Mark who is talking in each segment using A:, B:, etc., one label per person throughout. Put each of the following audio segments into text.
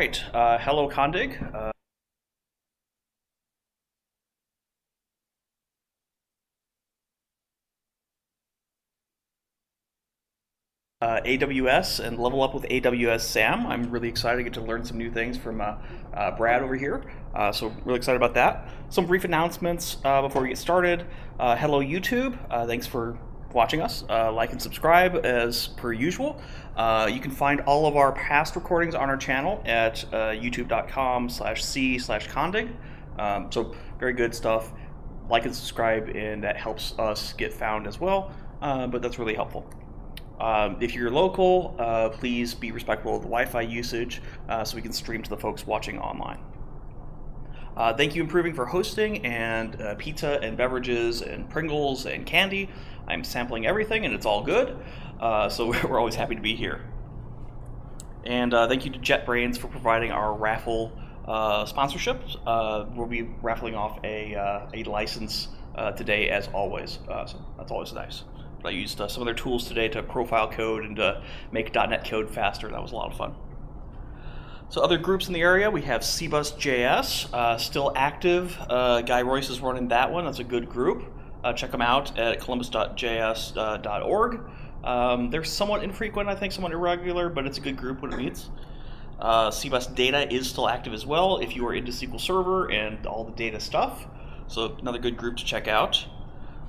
A: right, hello CONDG. AWS and level up with AWS SAM. I'm really excited to get to learn some new things from Brad over here. So really excited about that. Some brief announcements before we get started. Hello YouTube, thanks for watching us. Like and subscribe as per usual. You can find all of our past recordings on our channel at youtube.com/c/condig. So very good stuff. Like and subscribe, and that helps us get found as well, but that's really helpful. If you're local, please be respectful of the Wi-Fi usage so we can stream to the folks watching online. Thank you, Improving, for hosting, and pizza and beverages and Pringles and candy. I'm sampling everything and it's all good, so we're always happy to be here. And thank you to JetBrains for providing our raffle sponsorship. We'll be raffling off a license today as always, so that's always nice. I used some of their tools today to profile code and to make .NET code faster. That was a lot of fun. So other groups in the area, we have CBus.js, still active. Guy Royce is running that one. That's a good group. Check them out at columbus.js.org. They're somewhat infrequent, I think, somewhat irregular, but it's a good group when it meets. CBus Data is still active as well if you are into SQL Server and all the data stuff. So another good group to check out.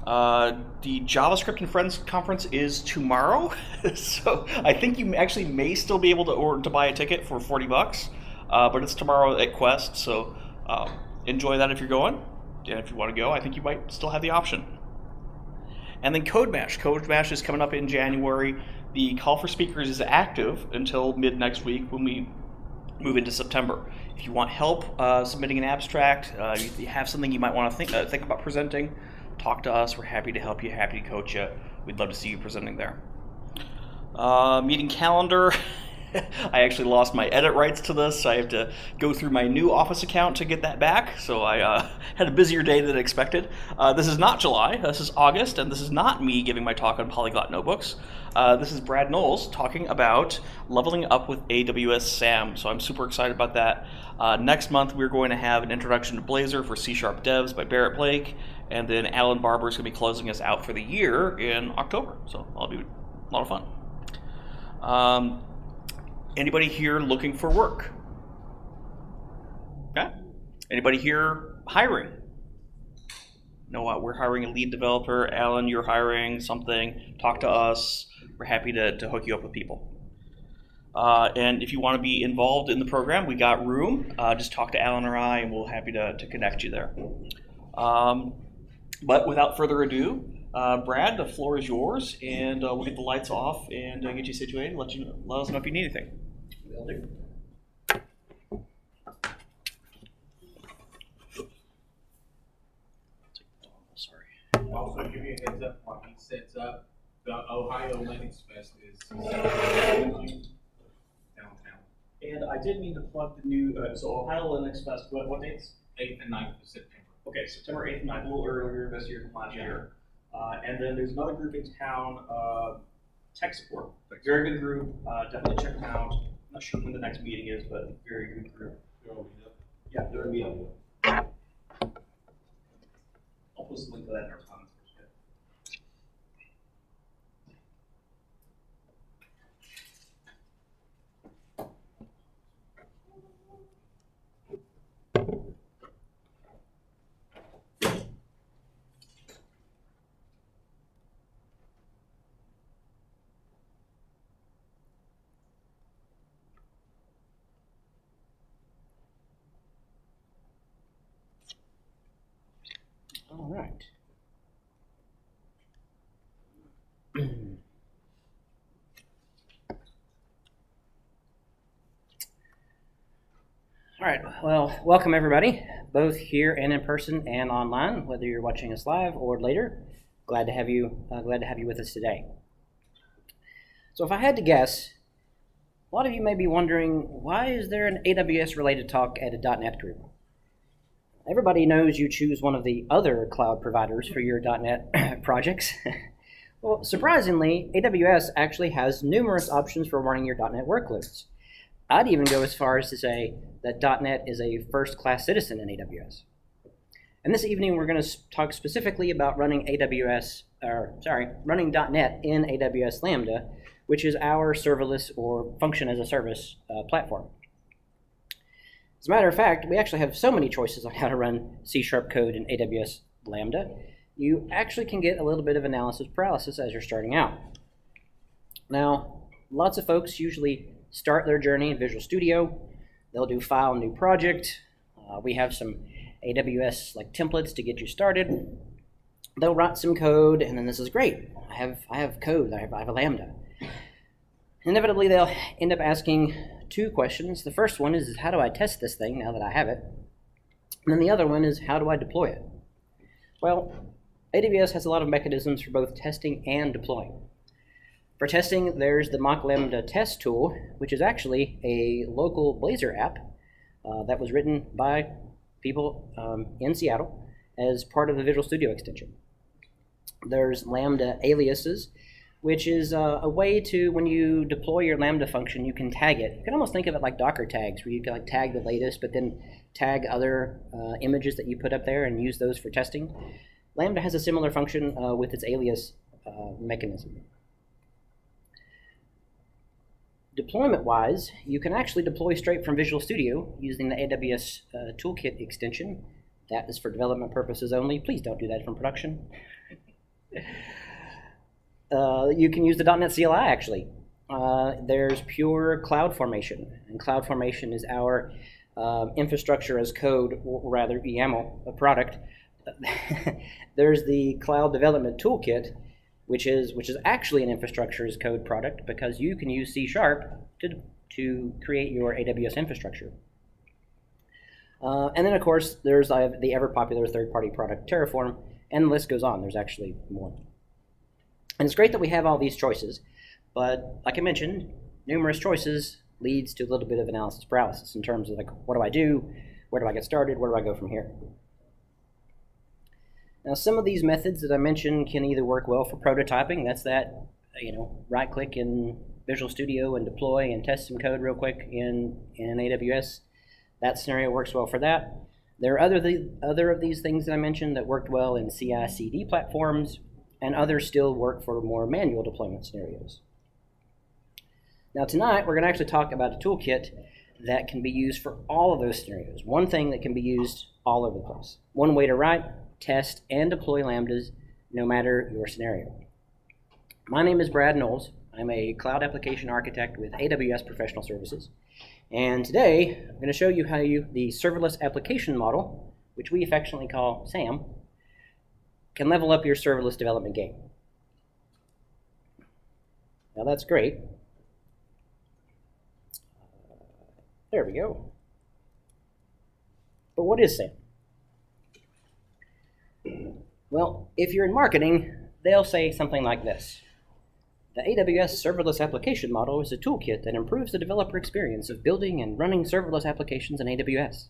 A: The JavaScript and Friends conference is tomorrow, so I think you actually may still be able to buy a ticket for $40, but it's tomorrow at Quest, so enjoy that if you're going, and if you want to go, I think you might still have the option. And then CodeMash. CodeMash is coming up in January. The call for speakers is active until mid next week when we move into September. If you want help submitting an abstract, you have something you might want to think about presenting, talk to us. We're happy to help you, happy to coach you. We'd love to see you presenting there. Meeting calendar. I actually lost my edit rights to this, so I have to go through my new Office account to get that back. So I had a busier day than expected. This is not July, this is August, and this is not me giving my talk on Polyglot Notebooks. This is Brad Knowles talking about leveling up with AWS SAM. So I'm super excited about that. Next month, we're going to have an introduction to Blazor for C# devs by Barrett Blake. And then Alan Barber is going to be closing us out for the year in October. So that'll be a lot of fun. Anybody here looking for work? Okay. Anybody here hiring? No, we're hiring a lead developer. Alan, you're hiring something. Talk to us. We're happy to hook you up with people. And if you want to be involved in the program, we got room. Just talk to Alan or I, and we'll be happy to connect you there. But without further ado, Brad, the floor is yours, and we'll get the lights off and get you situated. Let us know if you need anything. Will do. Sorry.
B: Also, give you a heads up while he sets up. The Ohio Linux Fest is downtown.
A: And I did mean to plug the new, so Ohio Linux Fest, what dates?
B: 8th and 9th of September.
A: Okay, September 8th and 9th, a little earlier this year than last year. And then there's another group in town, Tech Support. Very good group, definitely check them out. I'm not sure when the next meeting is, but very good group. Yeah, they're a meetup. I'll post a link to that in our comments. All right.
C: All right, well, welcome everybody, both here and in person and online, whether you're watching us live or later. Glad to have you with us today. So if I had to guess, a lot of you may be wondering, why is there an AWS related talk at a .NET group? Everybody knows you choose one of the other cloud providers for your .NET projects. Well, surprisingly, AWS actually has numerous options for running your .NET workloads. I'd even go as far as to say that .NET is a first-class citizen in AWS. And this evening, we're going to talk specifically about running running .NET in AWS Lambda, which is our serverless or function-as-a-service platform. As a matter of fact, we actually have so many choices on how to run C# code in AWS Lambda, you actually can get a little bit of analysis paralysis as you're starting out. Now, lots of folks usually start their journey in Visual Studio. They'll do File, New Project. We have some AWS templates to get you started. They'll write some code, and then this is great. I have code. I have a Lambda. Inevitably, they'll end up asking two questions. The first one is, how do I test this thing now that I have it? And then the other one is, how do I deploy it? Well, AWS has a lot of mechanisms for both testing and deploying. For testing, there's the mock Lambda test tool, which is actually a local Blazor app that was written by people in Seattle as part of the Visual Studio extension. There's Lambda aliases, which is a way to, when you deploy your Lambda function, you can tag it. You can almost think of it like Docker tags, where you can tag the latest, but then tag other images that you put up there and use those for testing. Lambda has a similar function with its alias mechanism. Deployment-wise, you can actually deploy straight from Visual Studio using the AWS Toolkit extension. That is for development purposes only. Please don't do that from production. You can use the .NET CLI, actually. There's pure CloudFormation, and CloudFormation is our infrastructure as code, or rather YAML product. There's the Cloud Development Toolkit, which is actually an infrastructure as code product, because you can use C# to create your AWS infrastructure. And then, of course, there's the ever-popular third-party product Terraform, and the list goes on. There's actually more. And it's great that we have all these choices, but like I mentioned, numerous choices leads to a little bit of analysis paralysis in terms of what do I do, where do I get started, where do I go from here? Now, some of these methods that I mentioned can either work well for prototyping. That's that, right-click in Visual Studio and deploy and test some code real quick in AWS. That scenario works well for that. There are other of these things that I mentioned that worked well in CI/CD platforms, and others still work for more manual deployment scenarios. Now, tonight, we're going to actually talk about a toolkit that can be used for all of those scenarios. One thing that can be used all over the place. One way to write, test, and deploy Lambdas, no matter your scenario. My name is Brad Knowles. I'm a cloud application architect with AWS Professional Services. And today, I'm going to show you how the serverless application model, which we affectionately call SAM, can level up your serverless development game. Now that's great. There we go. But what is SAM? Well, if you're in marketing, they'll say something like this. The AWS Serverless Application Model is a toolkit that improves the developer experience of building and running serverless applications in AWS.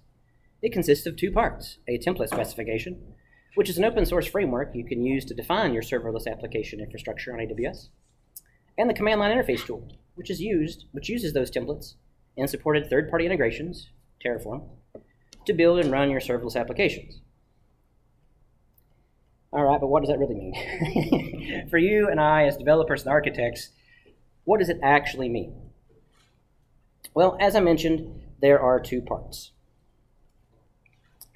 C: It consists of two parts, a template specification, which is an open source framework you can use to define your serverless application infrastructure on AWS, and the command line interface tool, which uses those templates and supported third-party integrations, Terraform, to build and run your serverless applications. All right, but what does that really mean? For you and I as developers and architects, what does it actually mean? Well, as I mentioned, there are two parts.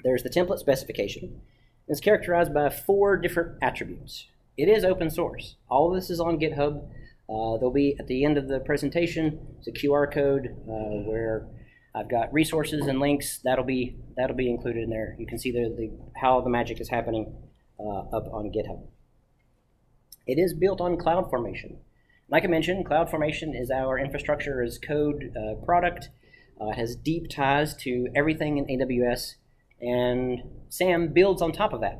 C: There's the template specification. It's characterized by 4 different attributes. It is open source. All of this is on GitHub. There'll be, at the end of the presentation, it's a QR code where I've got resources and links. That'll be included in there. You can see how the magic is happening up on GitHub. It is built on CloudFormation. Like I mentioned, CloudFormation is our infrastructure as code product. It has deep ties to everything in AWS, and SAM builds on top of that.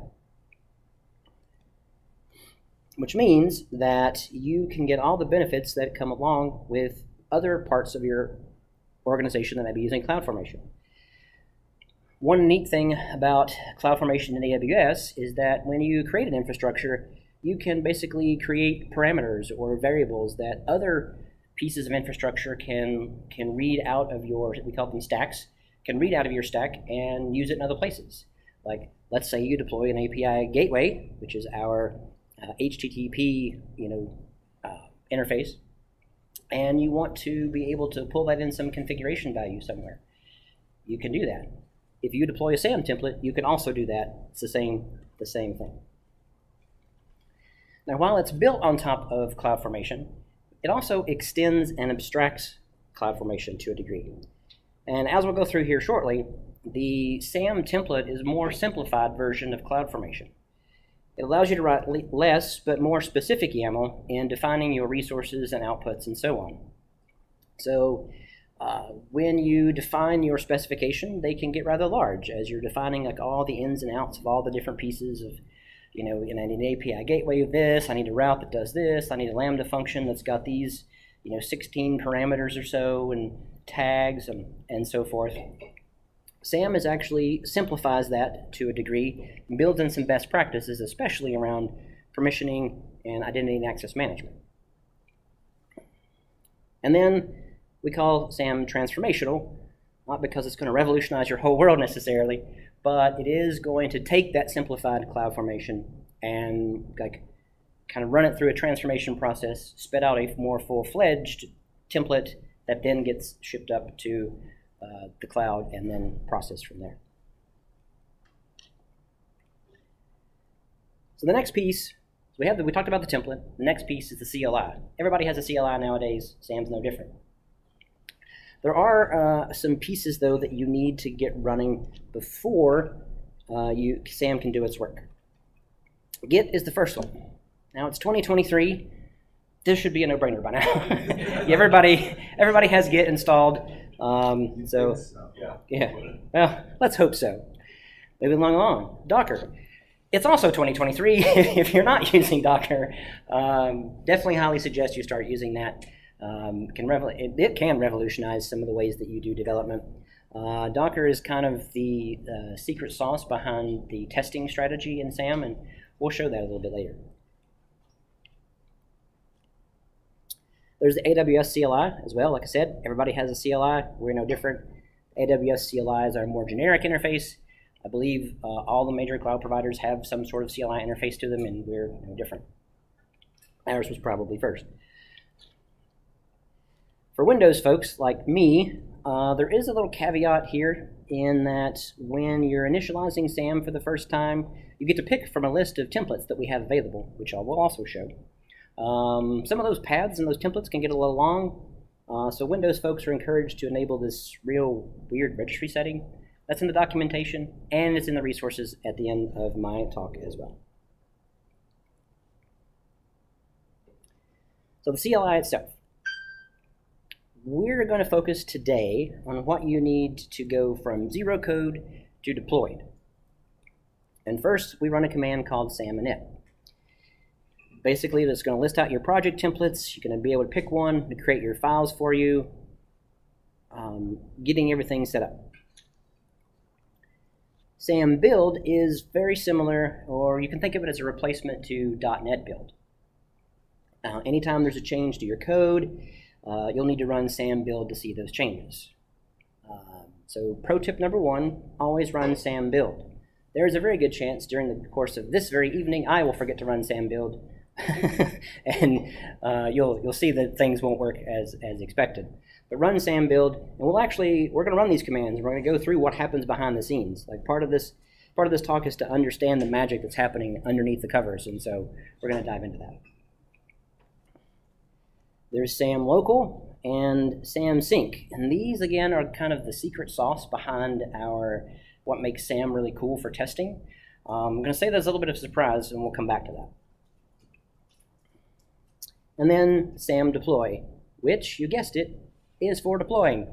C: Which means that you can get all the benefits that come along with other parts of your organization that may be using CloudFormation. One neat thing about CloudFormation in AWS is that when you create an infrastructure, you can basically create parameters or variables that other pieces of infrastructure can read out of your, we call them stacks, can read out of your stack and use it in other places. Like, let's say you deploy an API gateway, which is our HTTP, interface, and you want to be able to pull that in some configuration value somewhere. You can do that. If you deploy a SAM template, you can also do that. It's the same thing. Now, while it's built on top of CloudFormation, it also extends and abstracts CloudFormation to a degree. And as we'll go through here shortly, the SAM template is a more simplified version of CloudFormation. It allows you to write less but more specific YAML in defining your resources and outputs and so on. So when you define your specification, they can get rather large as you're defining like all the ins and outs of all the different pieces of, and I need an API gateway of this, I need a route that does this, I need a Lambda function that's got these, 16 parameters or so and tags and so forth. SAM is actually simplifies that to a degree and builds in some best practices, especially around permissioning and identity and access management. And then we call SAM transformational, not because it's going to revolutionize your whole world necessarily, but it is going to take that simplified CloudFormation and kind of run it through a transformation process, spit out a more full-fledged template that then gets shipped up to the cloud and then processed from there. So the next piece, we talked about the template. The next piece is the CLI. Everybody has a CLI nowadays. SAM's no different. There are some pieces, though, that you need to get running before SAM can do its work. Git is the first one. Now, it's 2023. This should be a no-brainer by now. Everybody has Git installed. Yeah. Well, let's hope so. Moving along. Docker. It's also 2023. If you're not using Docker, definitely highly suggest you start using that. It can revolutionize some of the ways that you do development. Docker is kind of the secret sauce behind the testing strategy in SAM, and we'll show that a little bit later. There's the AWS CLI as well. Like I said, everybody has a CLI. We're no different. AWS CLI is our more generic interface. I believe all the major cloud providers have some sort of CLI interface to them, and we're no different. Ours was probably first. For Windows folks like me, there is a little caveat here in that when you're initializing SAM for the first time, you get to pick from a list of templates that we have available, which I will also show. Some of those paths and those templates can get a little long, so Windows folks are encouraged to enable this real weird registry setting. That's in the documentation, and it's in the resources at the end of my talk as well. So the CLI itself. We're going to focus today on what you need to go from zero code to deployed. And first, we run a command called sam init. Basically, it's going to list out your project templates. You're going to be able to pick one to create your files for you, getting everything set up. SAM build is very similar, or you can think of it as a replacement to .NET build. Anytime there's a change to your code, you'll need to run SAM build to see those changes. So pro tip number one, always run SAM build. There is a very good chance during the course of this very evening I will forget to run SAM build, and you'll see that things won't work as expected. But run SAM build, and we're going to run these commands. We're going to go through what happens behind the scenes. Like part of this talk is to understand the magic that's happening underneath the covers, and so we're going to dive into that. There's SAM local and SAM sync, and these again are kind of the secret sauce behind what makes SAM really cool for testing. I'm going to say there's a little bit of a surprise, and we'll come back to that. And then SAM deploy, which, you guessed it, is for deploying.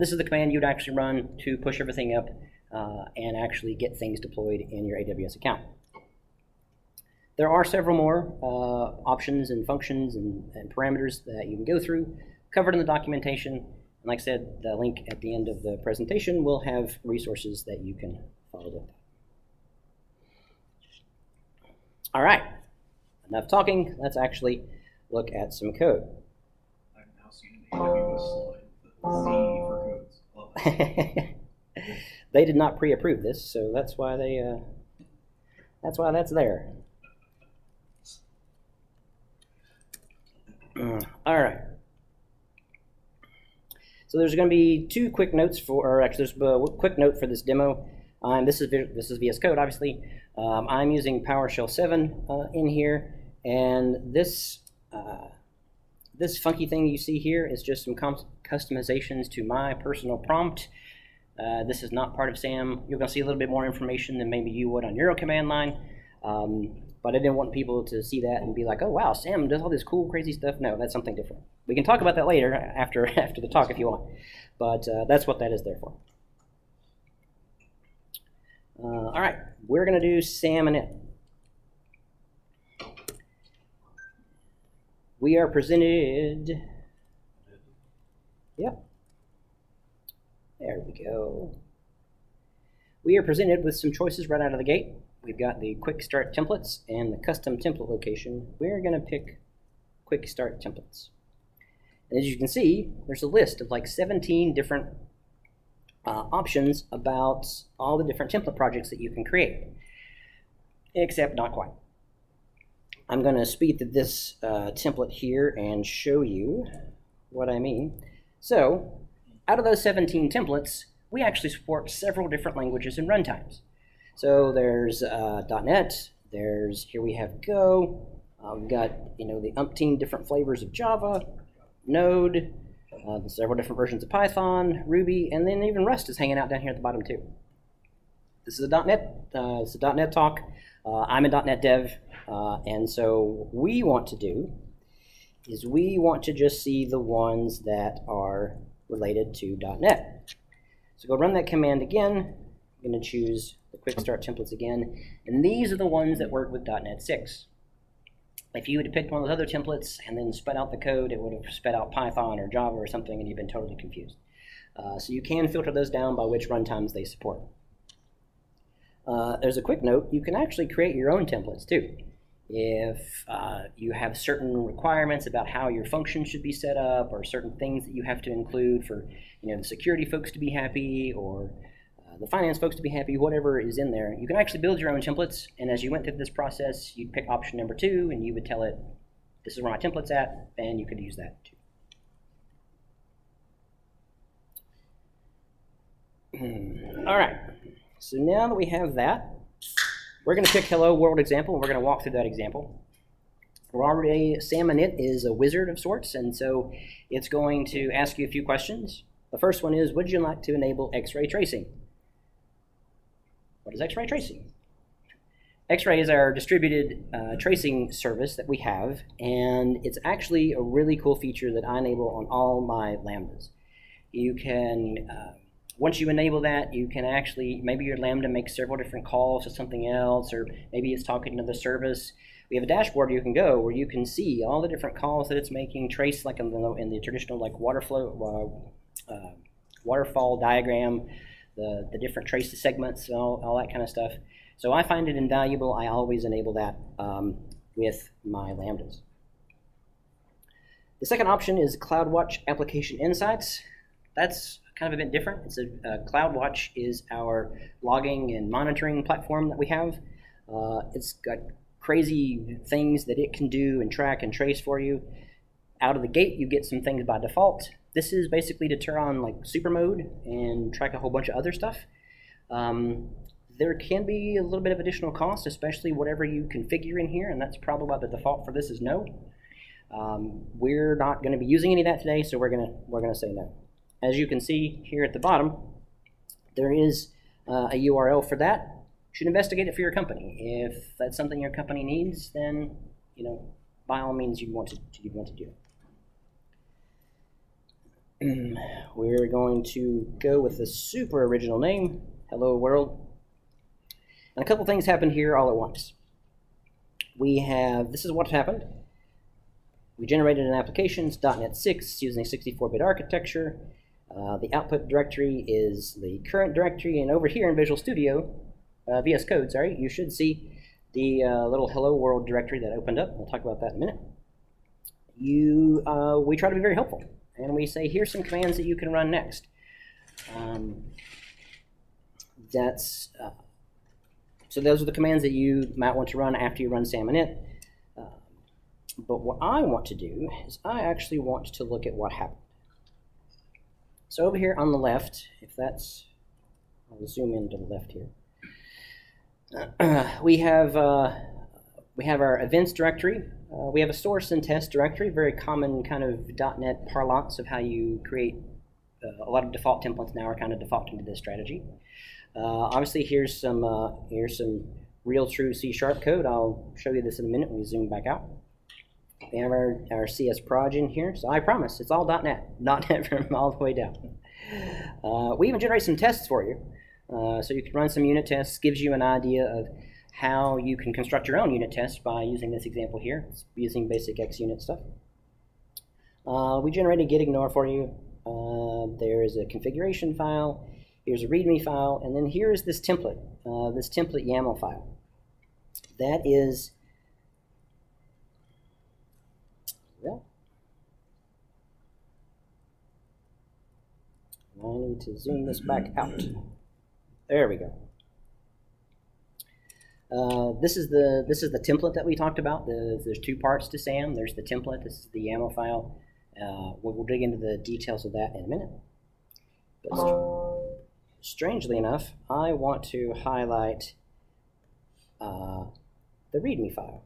C: This is the command you'd actually run to push everything up and actually get things deployed in your AWS account. There are several more options and functions and parameters that you can go through, covered in the documentation. And like I said, the link at the end of the presentation will have resources that you can follow with. All right, enough talking. Let's actually look at some code.
B: W was slow. C for codes. Love that.
C: They did not pre-approve this, so that's why that's there. All right. So there's going to be two quick notes for, or actually there's a quick note for this demo. This is VS Code, obviously. I'm using PowerShell 7 in here, and this funky thing you see here is just some customizations to my personal prompt. This is not part of SAM. You're going to see a little bit more information than maybe you would on your command line, but I didn't want people to see that and be like, oh wow, SAM does all this cool, crazy stuff. No, that's something different. We can talk about that later after the talk if you want, but that's what that is there for. All right, we're going to do SAM init. We are presented, yep, there we go. We are presented with some choices right out of the gate. We've got the Quickstart Templates and the custom template location. We're going to pick Quickstart Templates. And as you can see, there's a list of like 17 different options about all the different template projects that you can create, except not quite. I'm going to speed through this template here and show you what I mean. So, out of those 17 templates, we actually support several different languages and runtimes. So there's .NET, here we have Go, we've got the umpteen different flavors of Java, Node, several different versions of Python, Ruby, and then even Rust is hanging out down here at the bottom too. This is a .NET talk. I'm a .NET dev, and so what we want to do is we want to just see the ones that are related to .NET. So go run that command again. I'm going to choose the Quickstart Templates again, and these are the ones that work with .NET 6. If you would have picked one of those other templates and then spit out the code, it would have spit out Python or Java or something, and you've been totally confused. So you can filter those down by which runtimes they support. There's a quick note. You can actually create your own templates too. If you have certain requirements about how your function should be set up, or certain things that you have to include for the security folks to be happy, or the finance folks to be happy, whatever is in there, you can actually build your own templates. And as you went through this process, you'd pick option number 2, and you would tell it, this is where my template's at, and you could use that too. All right, so now that we have that, we're going to pick Hello World example, and we're going to walk through that example. We're already, SAM init is a wizard of sorts, and so it's going to ask you a few questions. The first one is, would you like to enable X-ray tracing? What is X-ray tracing? X-ray is our distributed tracing service that we have, and it's actually a really cool feature that I enable on all my Lambdas. You can, once you enable that, you can actually, maybe your Lambda makes several different calls to something else, or maybe it's talking to the service. We have a dashboard you can go where you can see all the different calls that it's making, trace like in the traditional like waterfall diagram, the different trace segments, all that kind of stuff. So I find it invaluable. I always enable that with my Lambdas. The second option is CloudWatch Application Insights. That's kind of a bit different. It's CloudWatch is our logging and monitoring platform that we have. It's got crazy things that it can do and track and trace for you. Out of the gate, you get some things by default. This is basically to turn on like super mode and track a whole bunch of other stuff. There can be a little bit of additional cost, especially whatever you configure in here, and that's probably why the default for this is no. We're not going to be using any of that today, so we're gonna say no. As you can see here at the bottom, there is a URL for that. You should investigate it for your company. If that's something your company needs, then by all means you want to do it. We're going to go with a super original name, Hello World. And a couple things happened here all at once. This is what happened. We generated an application, it's .NET 6, using a 64-bit architecture. The output directory is the current directory, and over here in Visual Studio, VS Code, sorry, you should see the little Hello World directory that opened up. We'll talk about that in a minute. We try to be very helpful. and we say, here's some commands that you can run next. So those are the commands that you might want to run after you run SAM init. But what I want to do is I actually want to look at what happened. So over here on the left, I'll zoom in to the left here. We have our events directory. We have a source and test directory, very common kind of .NET parlance of how you create a lot of default templates now are kind of defaulting to this strategy. Obviously, here's some real true C# code. I'll show you this in a minute when we zoom back out. We have our CS proj in here, so I promise it's all .NET from all the way down. We even generate some tests for you, so you can run some unit tests. Gives you an idea of how you can construct your own unit test by using this example here. It's using basic XUnit stuff. We generated git ignore for you. There's a configuration file. Here's a Readme file, and then here's this template YAML file. That is, well, I need to zoom this back out. There we go. This is the template that we talked about. There's two parts to SAM. There's the template. This is the YAML file. We'll dig into the details of that in a minute. But strangely enough, I want to highlight the Readme file.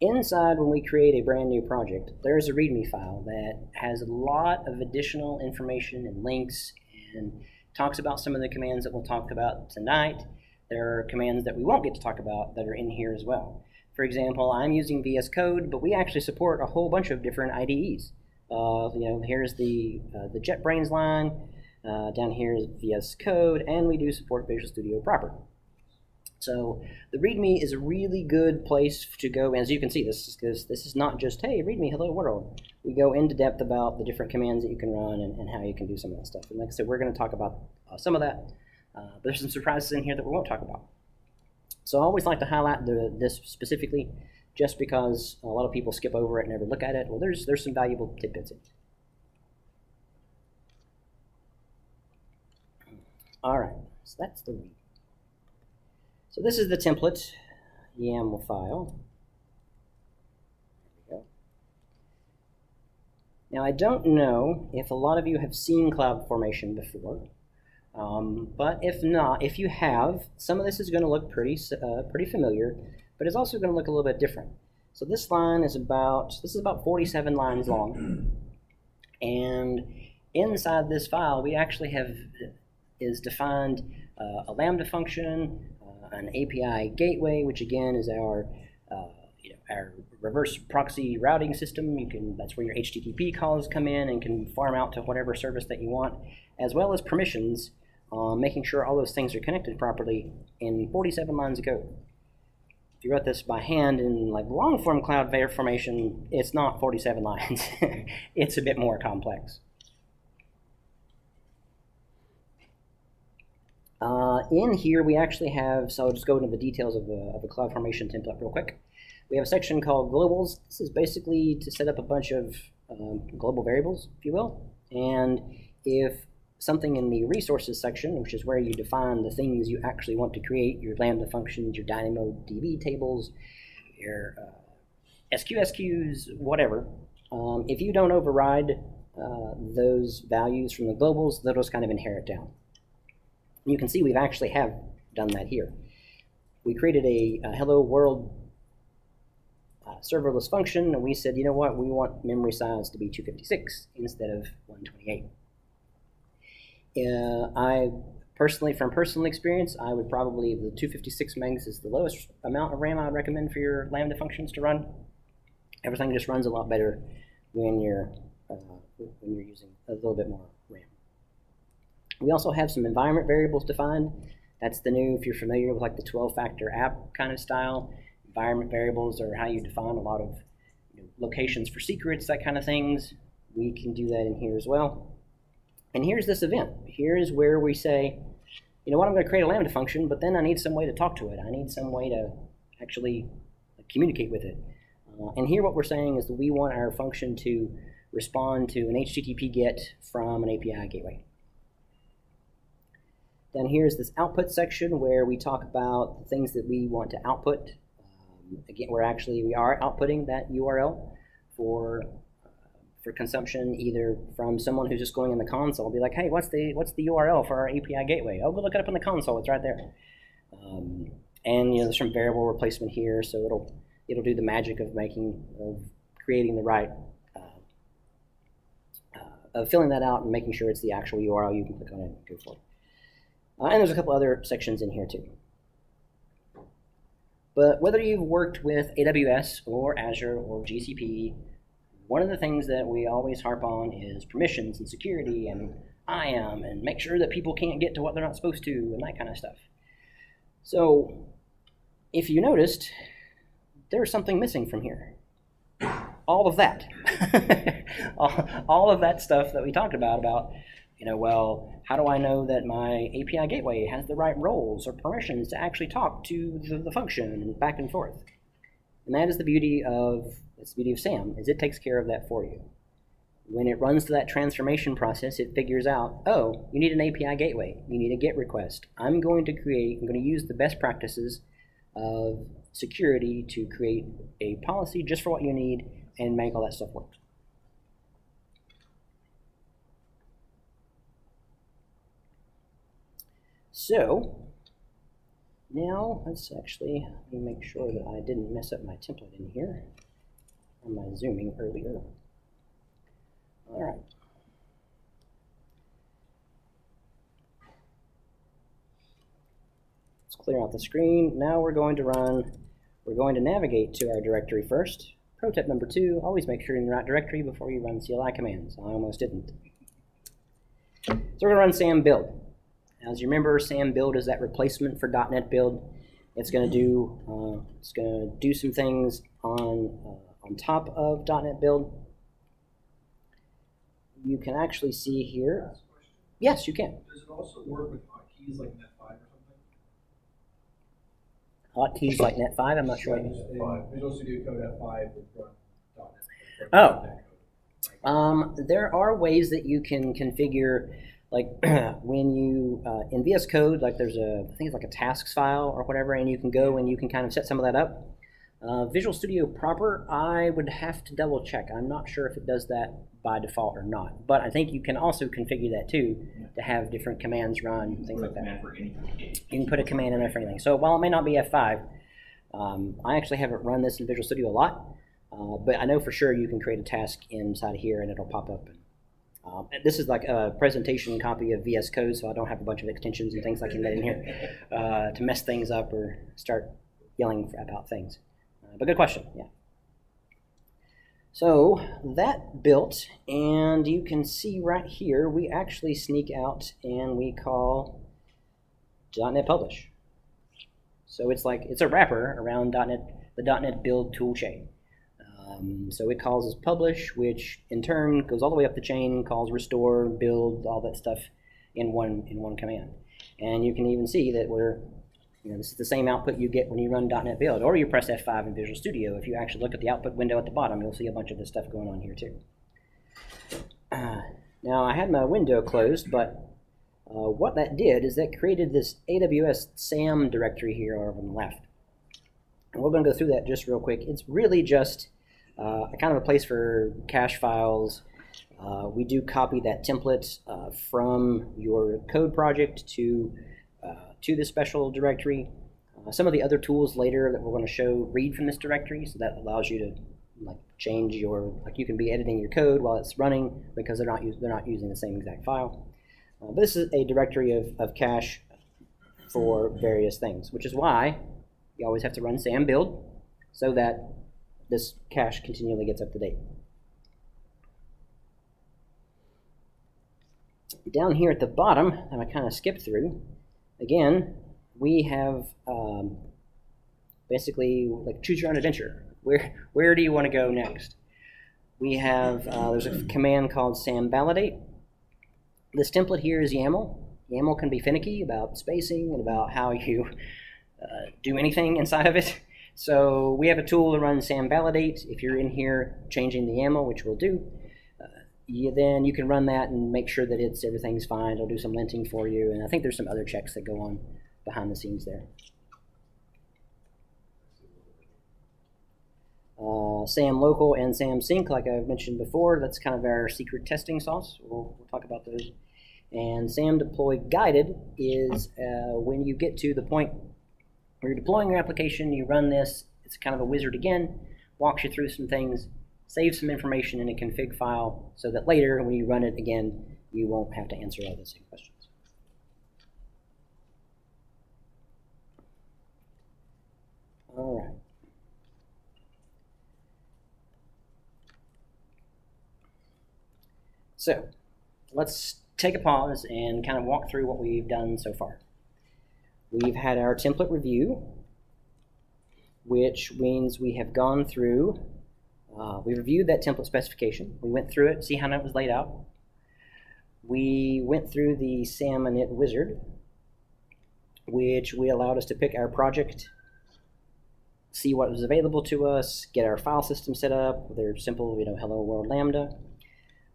C: Inside, when we create a brand new project, there's a Readme file that has a lot of additional information and links and talks about some of the commands that we'll talk about tonight. There are commands that we won't get to talk about that are in here as well. For example, I'm using VS Code, but we actually support a whole bunch of different IDEs. Here's the JetBrains line. Down here is VS Code, and we do support Visual Studio proper. So the README is a really good place to go. As you can see, this is not just, hey, README, hello world. We go into depth about the different commands that you can run and how you can do some of that stuff. And like I said, we're going to talk about some of that. But there's some surprises in here that we won't talk about. So I always like to highlight this specifically, just because a lot of people skip over it and never look at it. Well, there's some valuable tidbits in it. All right, so that's the read. So this is the template YAML file. There we go. Now I don't know if a lot of you have seen CloudFormation before, but if not, if you have, some of this is going to look pretty familiar, but it's also going to look a little bit different. So this line is about 47 lines long, and inside this file we actually have defined a Lambda function, an API gateway, which again is our reverse proxy routing system. That's where your HTTP calls come in and can farm out to whatever service that you want, as well as permissions, making sure all those things are connected properly in 47 lines of code. If you wrote this by hand in like long form CloudFormation, it's not 47 lines. It's a bit more complex. In here, we actually have, so I'll just go into the details of a CloudFormation template real quick. We have a section called globals. This is basically to set up a bunch of global variables, if you will. And if something in the resources section, which is where you define the things you actually want to create, your Lambda functions, your DynamoDB tables, your SQSQs, whatever, if you don't override those values from the globals, they'll just kind of inherit down. You can see we've actually have done that here. We created a hello world serverless function, and we said, you know what, we want memory size to be 256 instead of 128. From personal experience, I would probably, the 256 megs is the lowest amount of RAM I would recommend for your Lambda functions to run. Everything just runs a lot better when you're using a little bit more RAM. We also have some environment variables defined. That's the new, if you're familiar with like the 12-factor app kind of style, environment variables are how you define a lot of locations for secrets, that kind of things. We can do that in here as well. And here's this event. Here's where we say, you know what, I'm going to create a Lambda function, but then I need some way to talk to it. I need some way to actually communicate with it. And here what we're saying is that we want our function to respond to an HTTP GET from an API gateway. Down here is this output section where we talk about the things that we want to output. Again, we are outputting that URL for consumption, either from someone who's just going in the console, be like, hey, what's the URL for our API gateway? Oh, go look it up in the console. It's right there. And there's some variable replacement here, so it'll do the magic of creating the right of filling that out and making sure it's the actual URL. You can click on it and go for it. And there's a couple other sections in here too. But whether you've worked with AWS or Azure or GCP, one of the things that we always harp on is permissions and security and IAM and make sure that people can't get to what they're not supposed to and that kind of stuff. So if you noticed, there's something missing from here. All of that. all of that stuff that we talked about, well, how do I know that my API gateway has the right roles or permissions to actually talk to the function and back and forth? And that is the beauty of SAM, is it takes care of that for you. When it runs to that transformation process, it figures out, oh, you need an API gateway. You need a GET request. I'm going to use the best practices of security to create a policy just for what you need and make all that stuff work. So now let me make sure that I didn't mess up my template in here on my zooming earlier. All right. Let's clear out the screen. Now we're going to navigate to our directory first. Pro tip number 2, always make sure you're in the right directory before you run CLI commands. I almost didn't. So we're going to run sam build. As you remember, sam build is that replacement for .NET build. It's going to do some things on top of .NET build. You can actually see here. Yes, you can.
B: Does it also work with hotkeys like Net5 or something?
C: Hotkeys like Net5? I'm not sure.
B: Visual Studio Code F5 with .NET.
C: There are ways that you can configure, like when you in VS Code, like there's I think it's like a tasks file or whatever, and you can go and you can kind of set some of that up. Visual Studio proper, I would have to double check. I'm not sure if it does that by default or not, but I think you can also configure that too, to have different commands run, things like that. You can put a command in there for anything. So while it may not be F5, I actually haven't run this in Visual Studio a lot, but I know for sure you can create a task inside of here and it'll pop up. This is like a presentation copy of VS Code, so I don't have a bunch of extensions and things like that in here to mess things up or start yelling about things. But good question, yeah. So that built, and you can see right here, we actually sneak out and we call .NET Publish. So it's a wrapper around the .NET build tool chain. So it calls publish, which in turn goes all the way up the chain, calls restore, build, all that stuff in one command. And you can even see that this is the same output you get when you run .NET Build, or you press F5 in Visual Studio. If you actually look at the output window at the bottom, you'll see a bunch of this stuff going on here too. Now I had my window closed, but what that did is that created this AWS SAM directory here over on the left. And we're going to go through that just real quick. It's really just kind of a place for cache files. We do copy that template from your code project to this special directory. Some of the other tools later that we're going to show read from this directory, so that allows you to change you can be editing your code while it's running because they're not using the same exact file. But this is a directory of cache for various things, which is why you always have to run sam build so that this cache continually gets up to date. Down here at the bottom, and I kind of skipped through, again, we have basically choose your own adventure. Where do you want to go next? We have, there's a command called sam validate. This template here is YAML. YAML can be finicky about spacing and about how you do anything inside of it. So we have a tool to run SAM validate. If you're in here changing the YAML, which we'll do, then you can run that and make sure that everything's fine. It'll do some linting for you, and I think there's some other checks that go on behind the scenes there. SAM local and SAM sync, like I've mentioned before, that's kind of our secret testing sauce. We'll talk about those. And SAM deploy guided is when you get to the point where you're deploying your application, you run this, it's kind of a wizard again, walks you through some things, saves some information in a config file so that later when you run it again, you won't have to answer all the same questions. All right. So let's take a pause and kind of walk through what we've done so far. We've had our template review, which means we have gone through, we reviewed that template specification. We went through it, see how it was laid out. We went through the SAM init wizard, which allowed us to pick our project, see what was available to us, get our file system set up with their simple, hello world Lambda.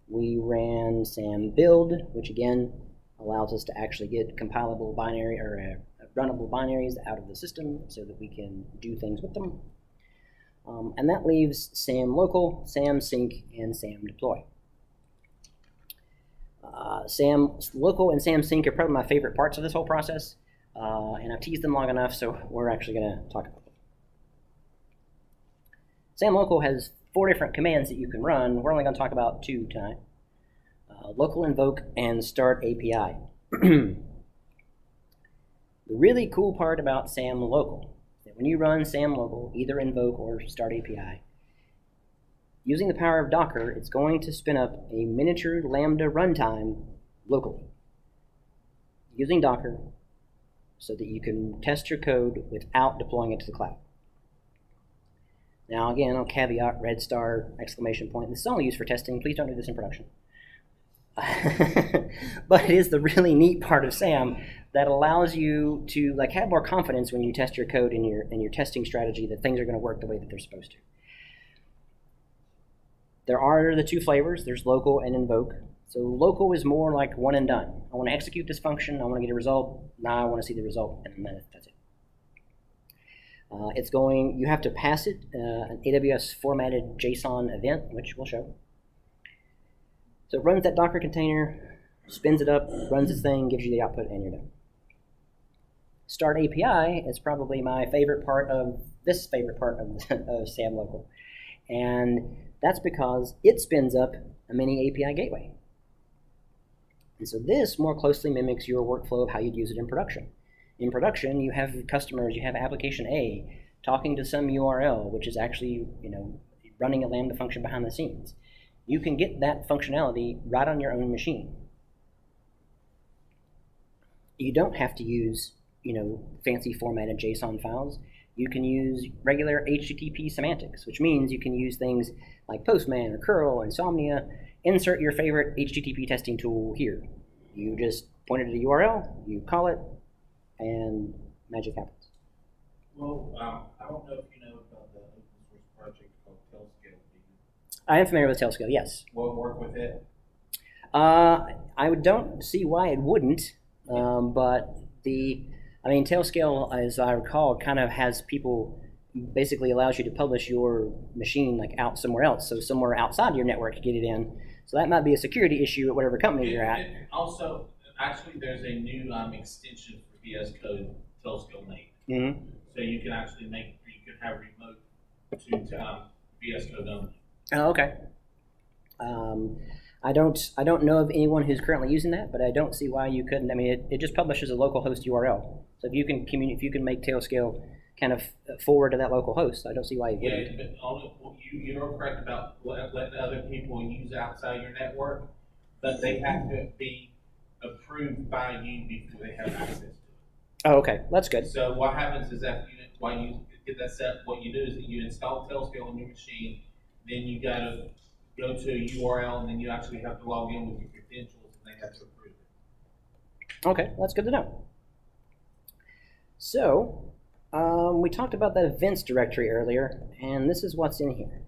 C: We ran SAM build, which again allows us to actually get compilable binary or runnable binaries out of the system so that we can do things with them. And that leaves SAM local, SAM sync, and SAM deploy. SAM local and SAM sync are probably my favorite parts of this whole process, and I've teased them long enough, so we're actually going to talk about them. SAM local has 4 different commands that you can run. We're only going to talk about 2 tonight. Local invoke and start API. The really cool part about SAM local is that when you run SAM local, either invoke or start API, using the power of Docker, it's going to spin up a miniature Lambda runtime locally using Docker so that you can test your code without deploying it to the cloud. Now again, I'll caveat red star, exclamation point. This is only used for testing. Please don't do this in production. But it is the really neat part of SAM that allows you to have more confidence when you test your code in your testing strategy that things are going to work the way that they're supposed to. There are the 2 flavors. There's local and invoke. So local is more like one and done. I want to execute this function. I want to get a result. Now I want to see the result, and then that's it. You have to pass it an AWS formatted Json event, which we'll show. So it runs that Docker container, spins it up, runs its thing, gives you the output, and you're done. Start API is probably my favorite part of of SAM local. And that's because it spins up a mini API gateway. And so this more closely mimics your workflow of how you'd use it in production. In production, you have customers, you have application A talking to some URL, which is actually, running a Lambda function behind the scenes. You can get that functionality right on your own machine. You don't have to use, fancy formatted JSON files. You can use regular HTTP semantics, which means you can use things like Postman or curl, Insomnia. Insert your favorite HTTP testing tool here. You just point it at a URL, you call it, and magic happens.
B: Well, I don't know if you know about the open source project called Tailscale. Do you?
C: I am familiar with Tailscale, yes.
B: Will it work with it?
C: I don't see why it wouldn't, but Tailscale, as I recall, kind of has people, basically allows you to publish your machine out somewhere else, so somewhere outside your network to get it in. So that might be a security issue at whatever company you're at.
B: Also, actually, there's a new extension for VS Code Tailscale made.
C: Mm-hmm.
B: So you can actually you can have remote to VS Code only.
C: Oh, okay. I don't know of anyone who's currently using that, but I don't see why you couldn't. It just publishes a local host URL. So if you can make Tailscale kind of forward to that local host, I don't see why you wouldn't.
B: Yeah, but you're correct about letting other people use outside your network, but they have to be approved by you before they have access to it.
C: Oh, okay, that's good.
B: So what happens is that while you get that set, what you do is that you install Tailscale on your machine, then you gotta go to a URL, and then you actually have to log in with your credentials, and they have to approve it.
C: Okay, that's good to know. So, we talked about that events directory earlier, and this is what's in here.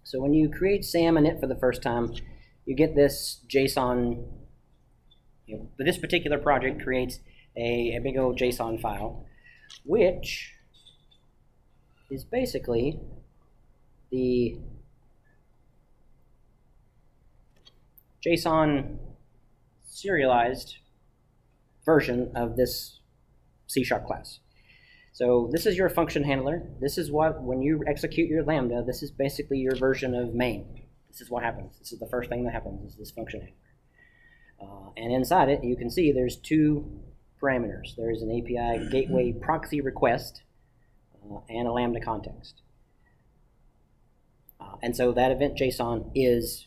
C: So when you create SAM init for the first time, you get this JSON. This particular project creates a big old JSON file, which is basically the JSON serialized version of this C# class. So this is your function handler. This is what, when you execute your Lambda, this is basically your version of main. This is what happens. This is the first thing that happens, is this function handler. And inside it, you can see there's two parameters. There's an API gateway proxy request and a Lambda context. And so that event JSON is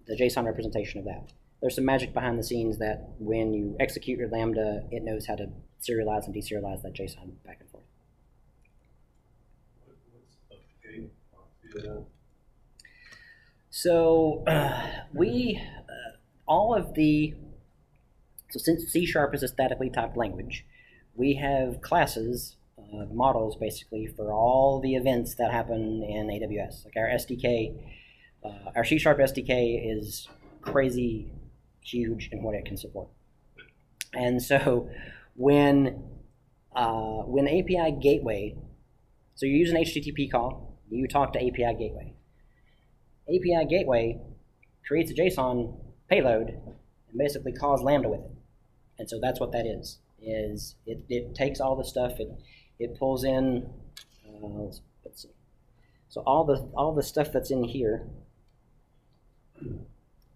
C: the JSON representation of that. There's some magic behind the scenes that when you execute your Lambda, it knows how to serialize and deserialize that JSON back and forth. So so since C# is a statically typed language, we have classes, models basically, for all the events that happen in AWS. Like our SDK, our C# SDK is crazy huge in what it can support. And so when API gateway, so you use an HTTP call, you talk to API gateway. API gateway creates a JSON payload and basically calls Lambda with it. And so that's what that is it takes all the stuff, it pulls in, let's see. So all the stuff that's in here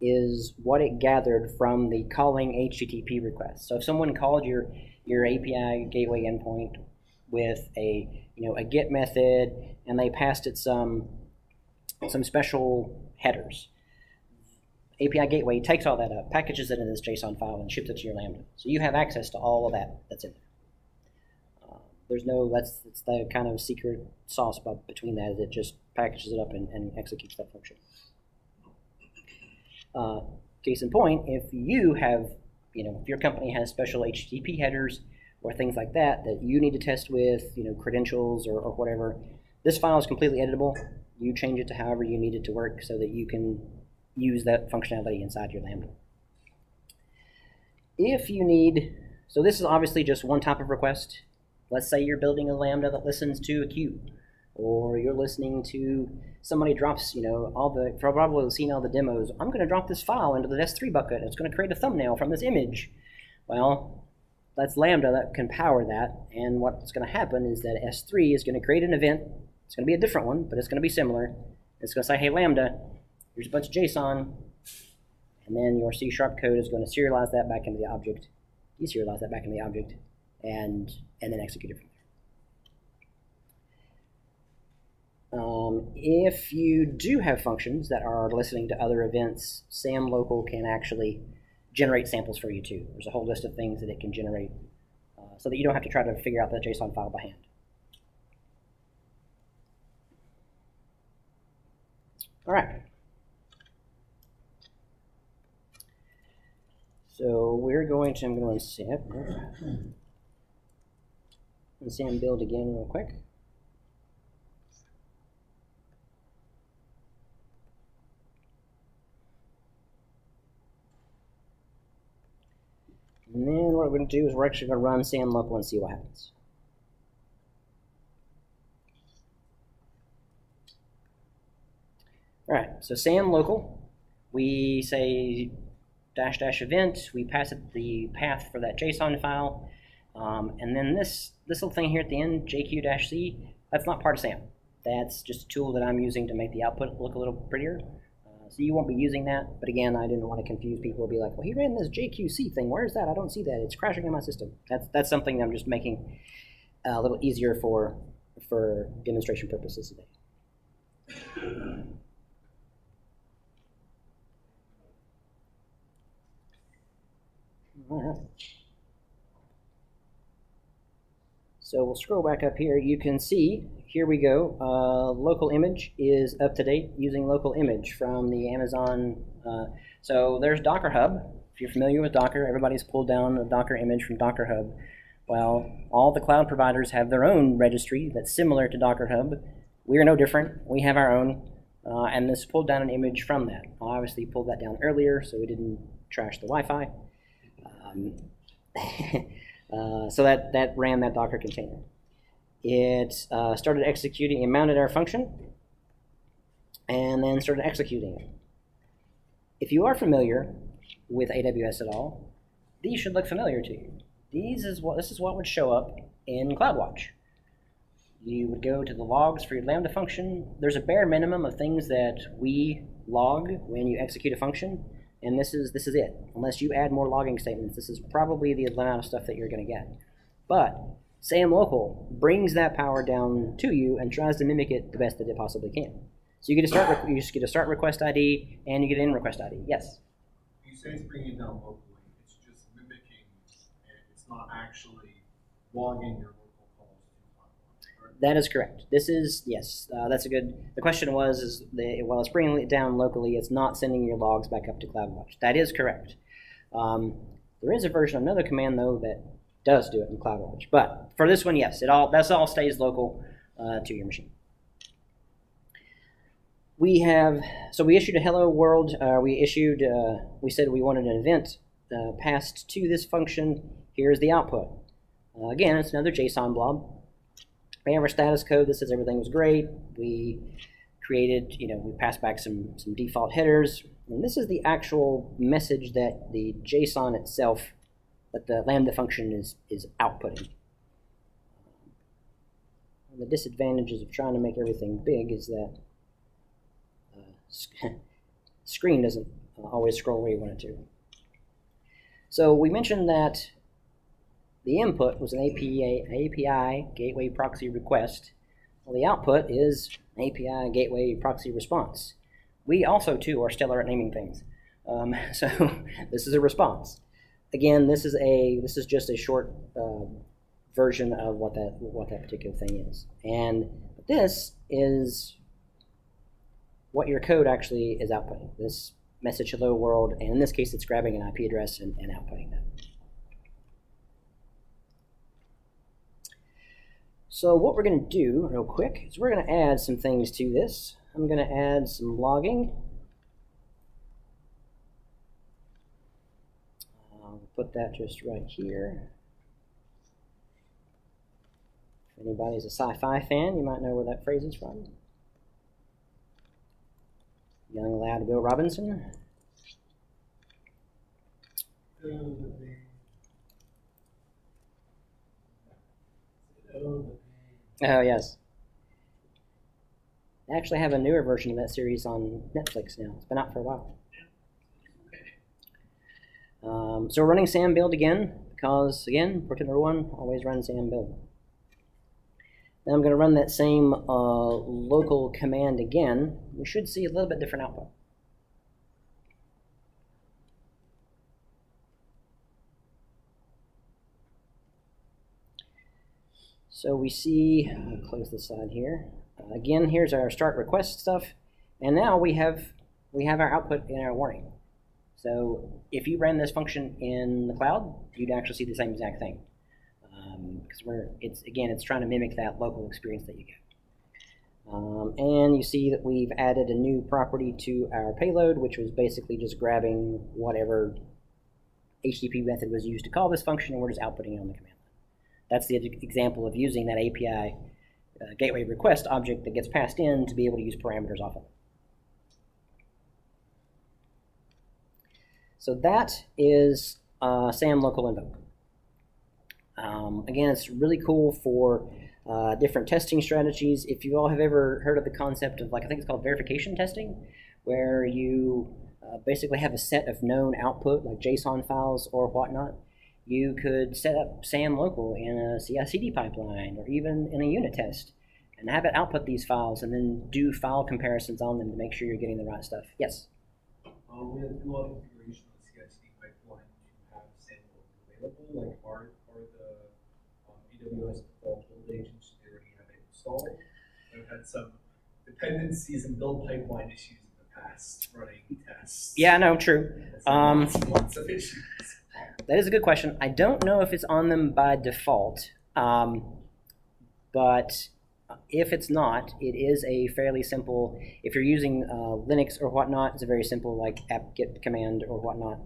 C: is what it gathered from the calling HTTP request. So if someone called your API gateway endpoint with a GET method and they passed it some special headers, API gateway takes all that up, packages it in this JSON file, and ships it to your Lambda. So you have access to all of that that's in there. It's the kind of secret sauce between that, is it just packages it up and executes that function. Case in point, if you have, if your company has special HTTP headers or things like that you need to test with, credentials or whatever, this file is completely editable. You change it to however you need it to work so that you can use that functionality inside your Lambda. If you need, so this is obviously just one type of request. Let's say you're building a Lambda that listens to a queue, or you're listening to somebody drops, probably seen all the demos. I'm going to drop this file into the S3 bucket. It's going to create a thumbnail from this image. Well, that's Lambda that can power that. And what's going to happen is that S3 is going to create an event. It's going to be a different one, but it's going to be similar. It's going to say, hey, Lambda, here's a bunch of JSON. And then your C# code is going to serialize that back into the object, deserialize that back into the object, and then execute it from there. If you do have functions that are listening to other events, SAM local can actually generate samples for you too. There's a whole list of things that it can generate so that you don't have to try to figure out that JSON file by hand. All right. So I'm going to run SAM build again real quick. And then what we're going to do is we're actually going to run SAM local and see what happens. All right, so SAM local, we say -- event, we pass it the path for that JSON file, and then this little thing here at the end, JQ-C, that's not part of SAM. That's just a tool that I'm using to make the output look a little prettier. So you won't be using that, but again, I didn't want to confuse people and be like, well, he ran this JQ-C thing, where's that? I don't see that, it's crashing in my system. That's something I'm just making a little easier for demonstration purposes today. All right. So we'll scroll back up here. You can see, here we go. Local image is up to date using local image from the Amazon. So there's Docker Hub. If you're familiar with Docker, everybody's pulled down a Docker image from Docker Hub. Well, all the cloud providers have their own registry that's similar to Docker Hub. We are no different. We have our own, and this pulled down an image from that. I obviously pulled that down earlier so we didn't trash the Wi-Fi. So that ran that Docker container. It started executing and mounted our function, and then started executing it. If you are familiar with AWS at all, these should look familiar to you. This is what would show up in CloudWatch. You would go to the logs for your Lambda function. There's a bare minimum of things that we log when you execute a function, and this is it. Unless you add more logging statements, this is probably the amount of stuff that you're going to get. But SAM local brings that power down to you and tries to mimic it the best that it possibly can. So you just get a start request ID and you get an end request ID. Yes.
D: You say it's bringing it down locally. It's just mimicking, and it's not actually logging your local calls to CloudWatch, right?
C: That is correct. This is, yes, that's a good, the question was, while it's bringing it down locally, it's not sending your logs back up to CloudWatch. That is correct. There is a version of another command, though, that does do it in CloudWatch. But for this one, yes, that all stays local to your machine. We issued a hello world. We said we wanted an event passed to this function. Here's the output. Again, it's another JSON blob. We have our status code that says everything was great. We created, we passed back some default headers. And this is the actual message that the JSON itself, that the Lambda function is outputting. The disadvantages of trying to make everything big is that screen doesn't always scroll where you want it to. So we mentioned that the input was an API gateway proxy request. Well, the output is an API gateway proxy response. We also, too, are stellar at naming things. So this is a response. Again, this is just a short version of what that particular thing is. And this is what your code actually is outputting. This message hello world, and in this case, it's grabbing an IP address and outputting that. So what we're going to do real quick is we're going to add some things to this. I'm going to add some logging. I'll put that just right here. If anybody's a sci-fi fan, you might know where that phrase is from. Young lad Will Robinson. Oh, yes. I actually have a newer version of that series on Netflix now. It's been out for a while. So we're running SAM build again, because, again, Project number 1, always run SAM build. Then I'm going to run that same local command again. We should see a little bit different output. So we see, I'll close this side here. Again, here's our start request stuff, and now we have our output in our warning. So if you ran this function in the cloud, you'd actually see the same exact thing. Because it's trying to mimic that local experience that you get. And you see that we've added a new property to our payload, which was basically just grabbing whatever HTTP method was used to call this function, and we're just outputting it on the command line. That's the example of using that API gateway request object that gets passed in to be able to use parameters off of it. So that is SAM local invoke. Again, it's really cool for different testing strategies. If you all have ever heard of the concept of, I think it's called verification testing, where you basically have a set of known output, like JSON files or whatnot, you could set up SAM local in a CI/CD pipeline or even in a unit test and have it output these files and then do file comparisons on them to make sure you're getting the right stuff. Yes?
D: We have a lot of configuration on the CI/CD pipeline to have SAM local available. Like, are the AWS default build agents they already have it installed? I've had some dependencies and build pipeline issues in the past running tests.
C: Yeah, no, true.
D: Lots of issues.
C: That is a good question. I don't know if it's on them by default, but if it's not, it is a fairly simple, if you're using Linux or whatnot, it's a very simple like apt-get command or whatnot.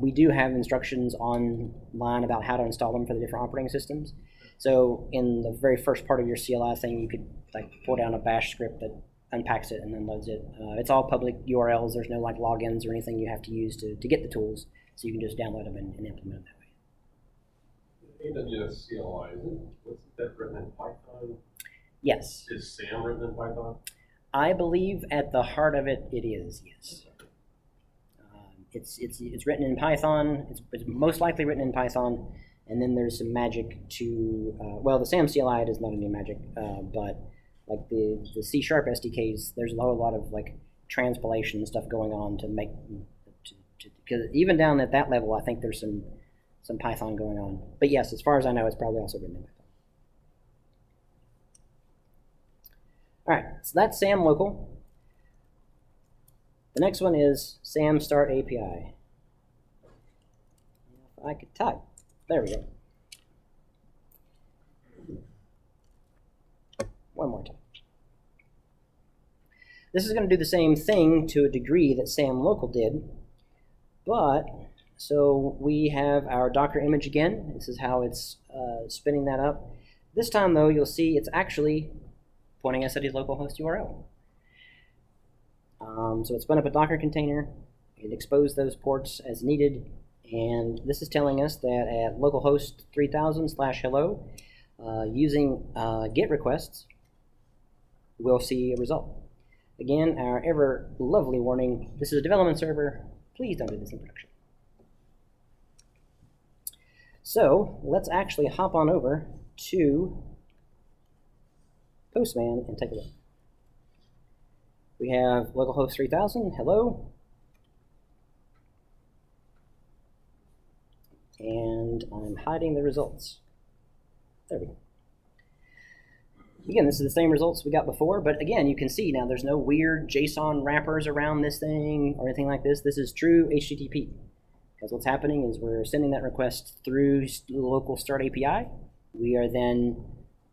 C: We do have instructions online about how to install them for the different operating systems. So in the very first part of your CLI thing, you could like pull down a bash script that unpacks it and then loads it. It's all public URLs. There's no like logins or anything you have to use to get the tools. So you can just download them and implement them that way.
E: AWS CLI, what's that written in Python?
C: Yes.
E: Is SAM written in Python?
C: I believe at the heart of it, it is, yes. It's written in Python. It's most likely written in Python. And then there's some magic to, well, the SAM CLI does not any magic, but like the C# SDKs, there's a whole lot of like transpilation and stuff going on to make, because even down at that level, I think there's some Python going on. But yes, as far as I know, it's probably also written in Python. All right, so that's SAM local. The next one is SAM start API. If I could type. There we go. One more time. This is going to do the same thing to a degree that SAM local did, but so we have our Docker image again. This is how it's spinning that up. This time, though, you'll see it's actually pointing us at his localhost URL. So it spun up a Docker container. It exposed those ports as needed. And this is telling us that at localhost 3000/hello, using GET requests, we'll see a result. Again, our ever lovely warning, this is a development server. Please don't do this in production. So let's actually hop on over to Postman and take a look. We have localhost 3000, hello. And I'm hiding the results. There we go. Again, this is the same results we got before, but again, you can see now there's no weird JSON wrappers around this thing or anything like this. This is true HTTP. Because what's happening is we're sending that request through the local start API. We are then,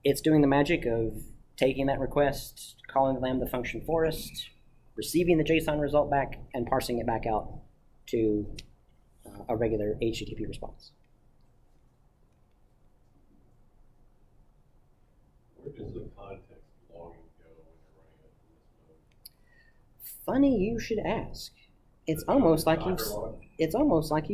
C: it's doing the magic of taking that request, calling the Lambda function for us, receiving the JSON result back, and parsing it back out to a regular HTTP response.
E: Where does the context logging go when you're running it in this mode?
C: Funny you should ask. It's almost like you've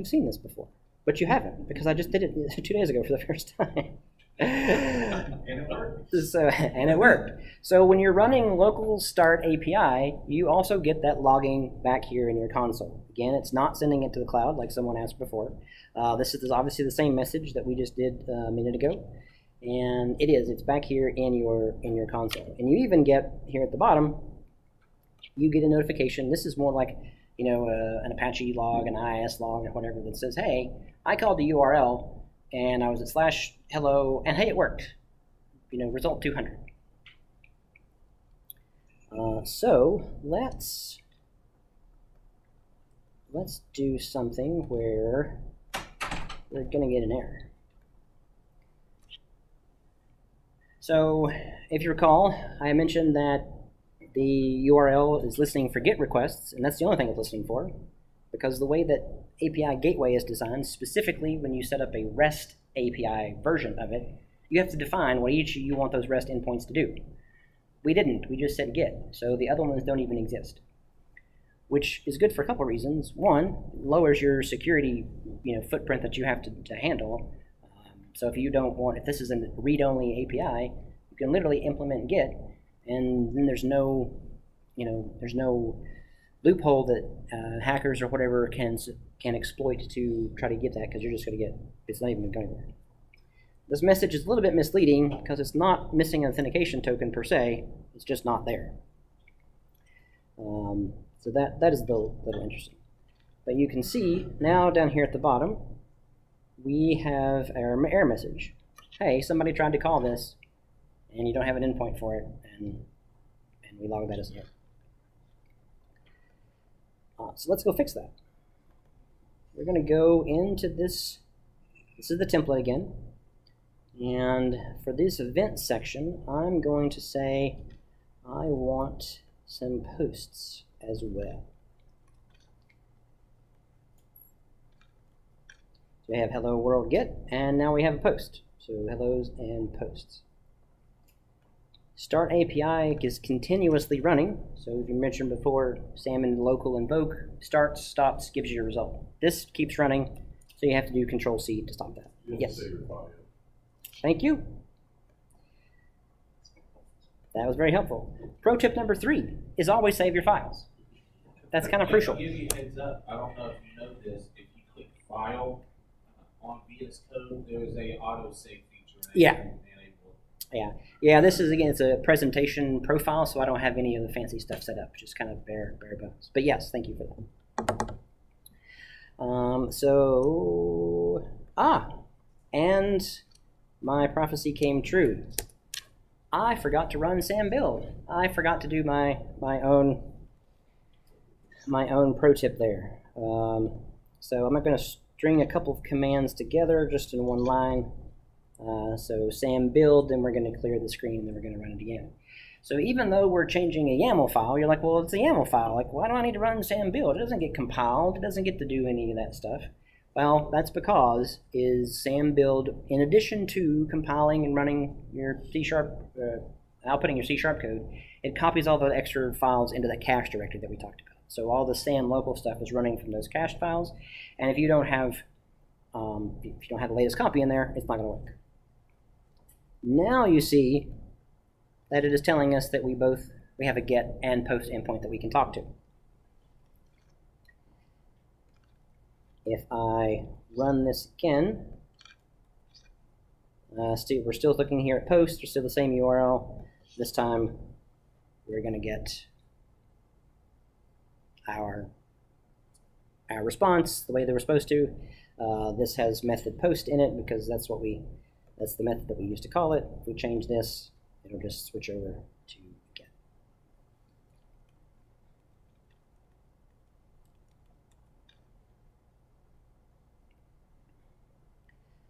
C: seen this before, but you haven't, because I just did it 2 days ago for the first time.
D: And it worked.
C: And it worked. So when you're running local start API, you also get that logging back here in your console. Again, it's not sending it to the cloud like someone asked before. This is obviously the same message that we just did a minute ago. And it's back here in your console. And you even get here at the bottom, you get a notification. This is more like, you know, an Apache log, an IIS log, or whatever that says, hey, I called the URL and I was at /hello, and hey, it worked. You know, result 200. So let's do something where we're gonna get an error. So if you recall, I mentioned that the URL is listening for GET requests, and that's the only thing it's listening for, because the way that API Gateway is designed, specifically when you set up a REST API version of it, you have to define what each you want those REST endpoints to do. We didn't. We just said GET, so the other ones don't even exist, which is good for a couple reasons. One, lowers your security, footprint that you have to handle. So if you don't want, if this is a read-only API, you can literally implement GET, and then there's no loophole that hackers or whatever can exploit to try to get that, because you're just going to get, it's not even going anywhere. This message is a little bit misleading because it's not missing an authentication token per se, it's just not there. So that is a little interesting. But you can see now down here at the bottom, we have our error message. Hey, somebody tried to call this, and you don't have an endpoint for it, and we log that as an error. So let's go fix that. we're going to go into this. This is the template again. And for this event section, I'm going to say I want some posts as well. So we have hello world get, and now we have a post. So hellos and posts. Start API is continuously running. So if you mentioned before, Salmon local invoke starts, stops, gives you a result. This keeps running, so you have to do Control-C to stop that.
E: You have
C: Yes.
E: to save your file.
C: Thank you. That was very helpful. Pro tip number 3 is always save your files. That's kind of crucial.
B: I'll give you a heads up. I don't know if you know this. If you click File on VS Code, there is a auto-save feature.
C: Yeah. Yeah, this is, again, it's a presentation profile, so I don't have any of the fancy stuff set up, just kind of bare bones. But yes, thank you for that. And my prophecy came true. I forgot to run SAM build. I forgot to do my own pro tip there. So I'm going to string a couple of commands together just in one line. So SAM build, then we're going to clear the screen, and then we're going to run it again. So even though we're changing a YAML file, you're like, well, it's a YAML file. Like, why do I need to run SAM build? It doesn't get compiled. It doesn't get to do any of that stuff. Well, that's because SAM build, in addition to compiling and running your C#, outputting your C# code, it copies all the extra files into that cache directory that we talked about. So all the SAM local stuff is running from those cached files, and if you don't have the latest copy in there, it's not going to work. Now you see that it is telling us that we have a get and post endpoint that we can talk to. If I run this again, we're still looking here at post. We're still the same URL. This time we're going to get our response the way they were supposed to. This has method post in it because that's the method that we used to call it. If we change this, it'll just switch over to get.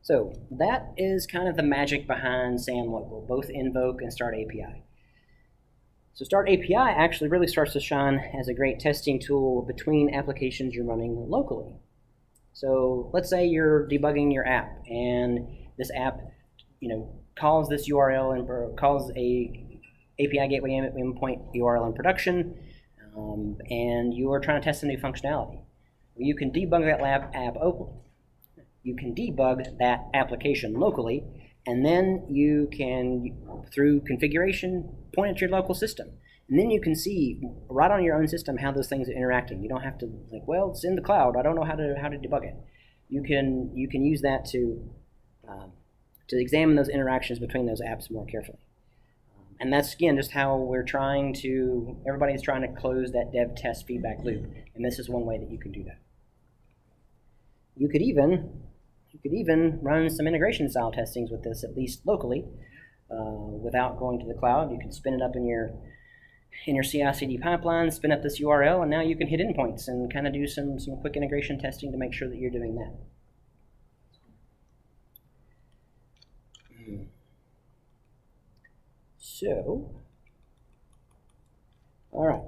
C: So that is kind of the magic behind SAM local, both invoke and start API. So start API actually really starts to shine as a great testing tool between applications you're running locally. So let's say you're debugging your app, and this app, calls this URL and calls a API Gateway Endpoint URL in production, and you are trying to test a new functionality. You can debug that app openly. You can debug that application locally, and then you can, through configuration, point it to your local system. And then you can see right on your own system how those things are interacting. You don't have to well, it's in the cloud. I don't know how to debug it. You can use that to examine those interactions between those apps more carefully. And that's, again, just how everybody's trying to close that dev test feedback loop. And this is one way that you can do that. You could even run some integration style testings with this, at least locally, without going to the cloud. You can spin it up in your CI/CD pipeline, spin up this URL, and now you can hit endpoints and kind of do some quick integration testing to make sure that you're doing that. So, all right,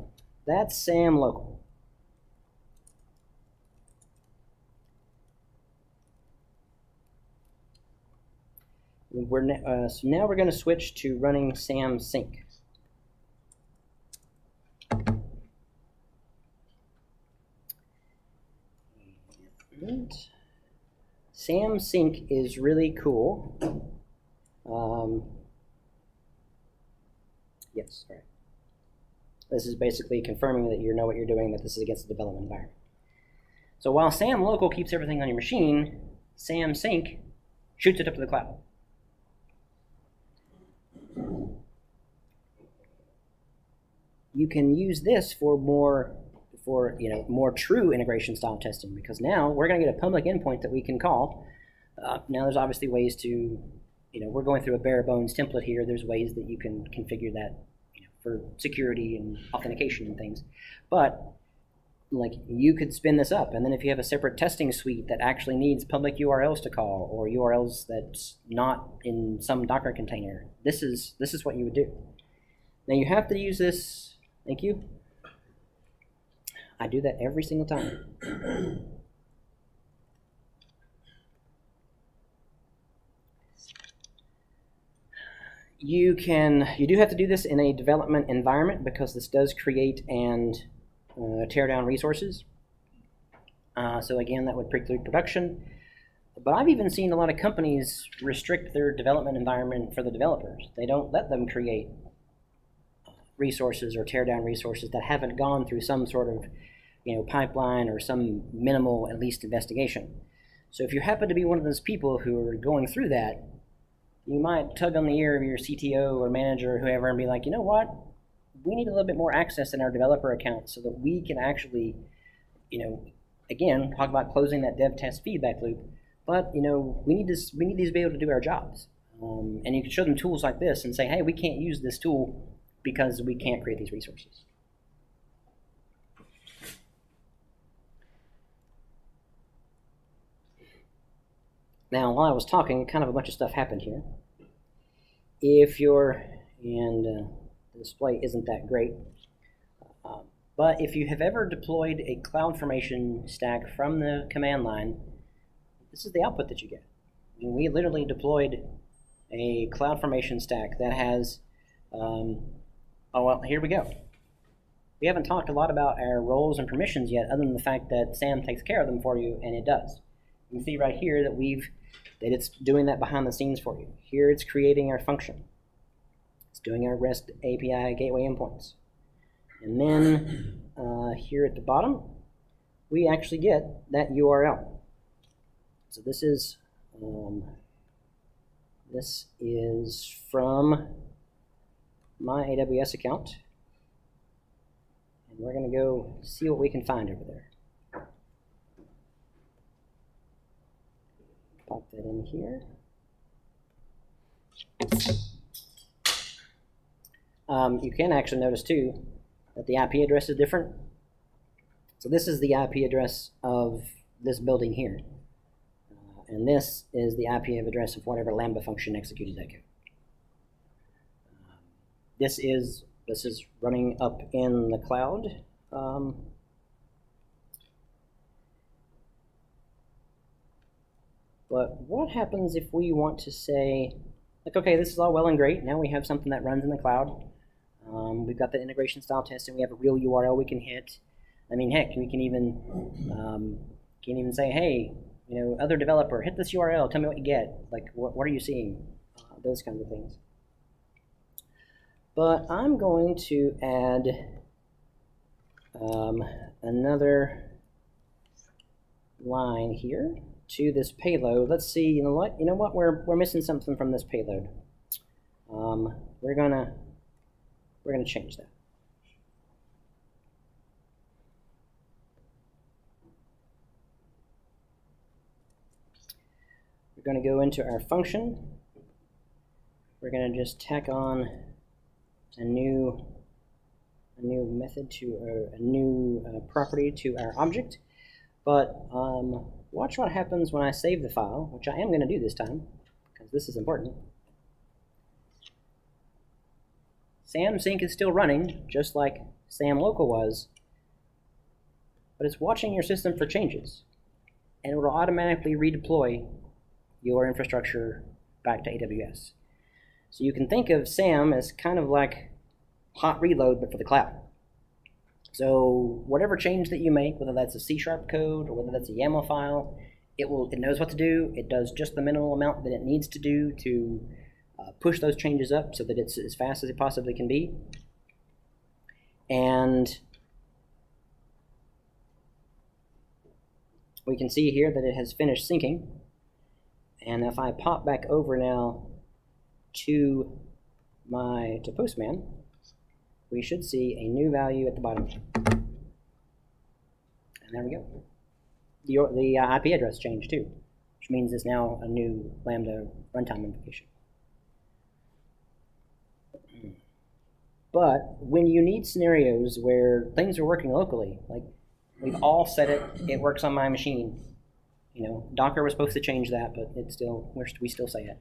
C: that's SAM local. So now we're going to switch to running SAM sync. And SAM sync is really cool. Yes, all right. This is basically confirming that you know what you're doing, that this is against the development environment. So while SAM local keeps everything on your machine, SAM sync shoots it up to the cloud. You can use this for more true integration style testing, because now we're going to get a public endpoint that we can call. Now there's obviously ways to, we're going through a bare bones template here. There's ways that you can configure that for security and authentication and things. But like you could spin this up, and then if you have a separate testing suite that actually needs public URLs to call or URLs that's not in some Docker container, this is what you would do. Now you have to use this. Thank you. I do that every single time. You do have to do this in a development environment because this does create and tear down resources. So again, that would preclude production. But I've even seen a lot of companies restrict their development environment for the developers. They don't let them create resources or tear down resources that haven't gone through some sort of pipeline or some minimal, at least, investigation. So if you happen to be one of those people who are going through that, you might tug on the ear of your CTO or manager or whoever and be like, you know what? We need a little bit more access in our developer account so that we can actually, again, talk about closing that dev test feedback loop. But we need these to be able to do our jobs. And you can show them tools like this and say, hey, we can't use this tool because we can't create these resources. Now, while I was talking, kind of a bunch of stuff happened here. The display isn't that great, but if you have ever deployed a CloudFormation stack from the command line, this is the output that you get. We literally deployed a CloudFormation stack that has, here we go. We haven't talked a lot about our roles and permissions yet, other than the fact that SAM takes care of them for you, and it does. You can see right here that it's doing that behind the scenes for you. Here it's creating our function. It's doing our REST API gateway endpoints. And then here at the bottom, we actually get that URL. So this is from my AWS account. And we're going to go see what we can find over there. Pop that in here. You can actually notice too that the IP address is different. So this is the IP address of this building here. And this is the IP address of whatever Lambda function executed that code. This is running up in the cloud. But what happens if we want to say, like, okay, this is all well and great. Now we have something that runs in the cloud. We've got the integration style test, and we have a real URL we can hit. I mean, heck, we can even say, hey, other developer, hit this URL. Tell me what you get. Like, what are you seeing? Those kinds of things. But I'm going to add another line here to this payload. Let's see. You know what? We're missing something from this payload. We're gonna change that. We're going to go into our function. We're going to just tack on a new method to a new property to our object. But watch what happens when I save the file, which I am going to do this time because this is important. SAM sync is still running, just like SAM local was, but it's watching your system for changes, and it will automatically redeploy your infrastructure back to AWS. So you can think of SAM as kind of like hot reload, but for the cloud. So whatever change that you make, whether that's a C# code or whether that's a YAML file, it knows what to do. It does just the minimal amount that it needs to do to push those changes up so that it's as fast as it possibly can be. And we can see here that it has finished syncing. And if I pop back over now to Postman, we should see a new value at the bottom. And there we go. The IP address changed too, which means it's now a new Lambda runtime invocation. But when you need scenarios where things are working locally, like We've all said it. It works on my machine. You know, Docker was supposed to change that, but it's still we still say it.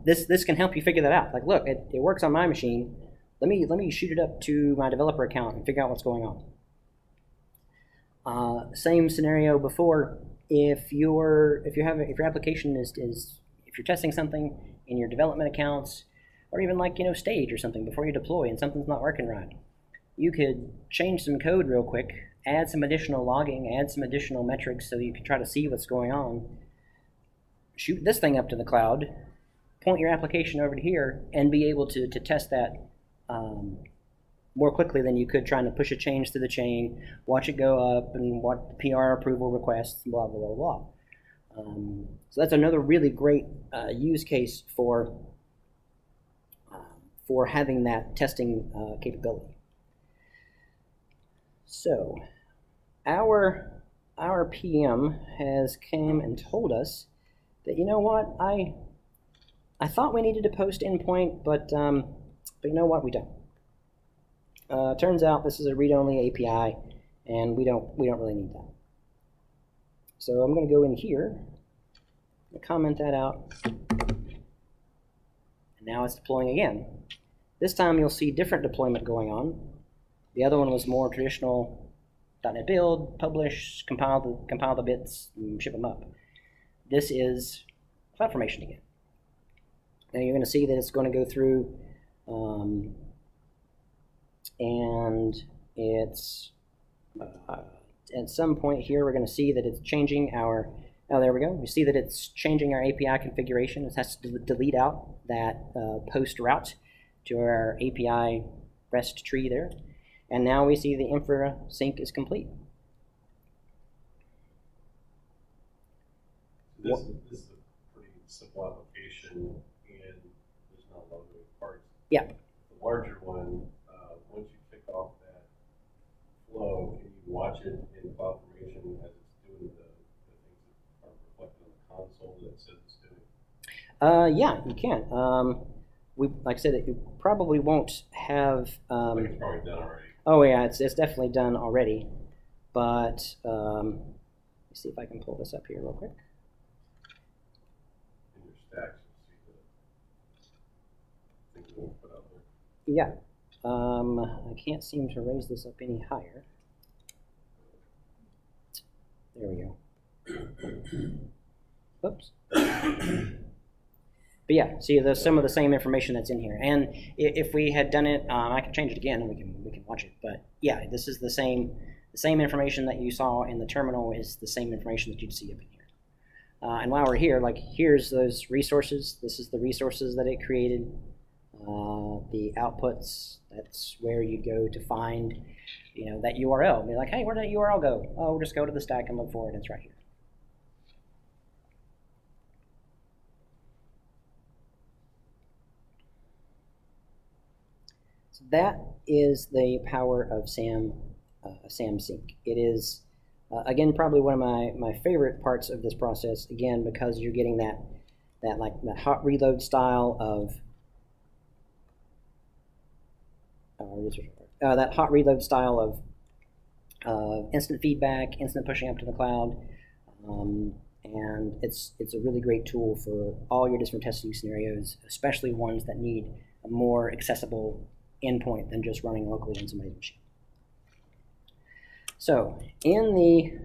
C: This can help you figure that out. Like, look, it works on my machine. Let me shoot it up to my developer account and figure out what's going on. Same scenario before. If your application is if you're testing something in your development accounts, or even like, you know, stage or something before you deploy and something's not working right, you could change some code real quick, add some additional logging, add some additional metrics so you can try to see what's going on, shoot this thing up to the cloud, point your application over to here, and be able to test that more quickly than you could trying to push a change through the chain, watch it go up, and watch PR approval requests, blah, blah, blah, blah. So that's another really great use case for having that testing capability. So our PM has come and told us that, you know what, I thought we needed a post endpoint, but you know what, we don't. Turns out this is a read-only API, and we don't really need that. So I'm going to go in here and comment that out, and now it's deploying again. This time you'll see different deployment going on. The other one was more traditional .NET build, publish, compile the bits, and ship them up. This is CloudFormation again. Now you're going to see that it's going to go through, and it's at some point here we're going to see that it's changing our. Oh, there we go. We see that it's changing our API configuration. It has to delete out that post route to our API REST tree there. And now we see the infra sync is complete.
E: This is a pretty simple application, and there's not a lot of moving parts.
C: Yeah.
E: The larger one, once you kick off that flow, can you watch it in CloudFormation as it's doing the things that are reflected on the console that it says it's doing?
C: Yeah, you can. Like I said, you probably won't have.
E: It's probably done already.
C: Oh yeah, it's definitely done already. But let's see if I can pull this up here real quick.
E: In your stacks, you'll see the things that we'll put out there.
C: Yeah. I can't seem to raise this up any higher. There we go. Oops. But yeah, see, there's some of the same information that's in here. And if we had done it, I can change it again and we can watch it. But yeah, this is the same information that you saw in the terminal is the same information that you'd see up in here. And while we're here, like here's those resources. This is the resources that it created. The outputs, that's where you go to find, you know, that URL. Be like, hey, where did that URL go? Oh, we'll just go to the stack and look for it. It's right here. So that is the power of SAM Sync. It is, again, probably one of my favorite parts of this process, again, because you're getting that hot reload style of instant feedback, instant pushing up to the cloud, and it's a really great tool for all your different testing scenarios, especially ones that need a more accessible endpoint than just running locally on somebody's machine. So in the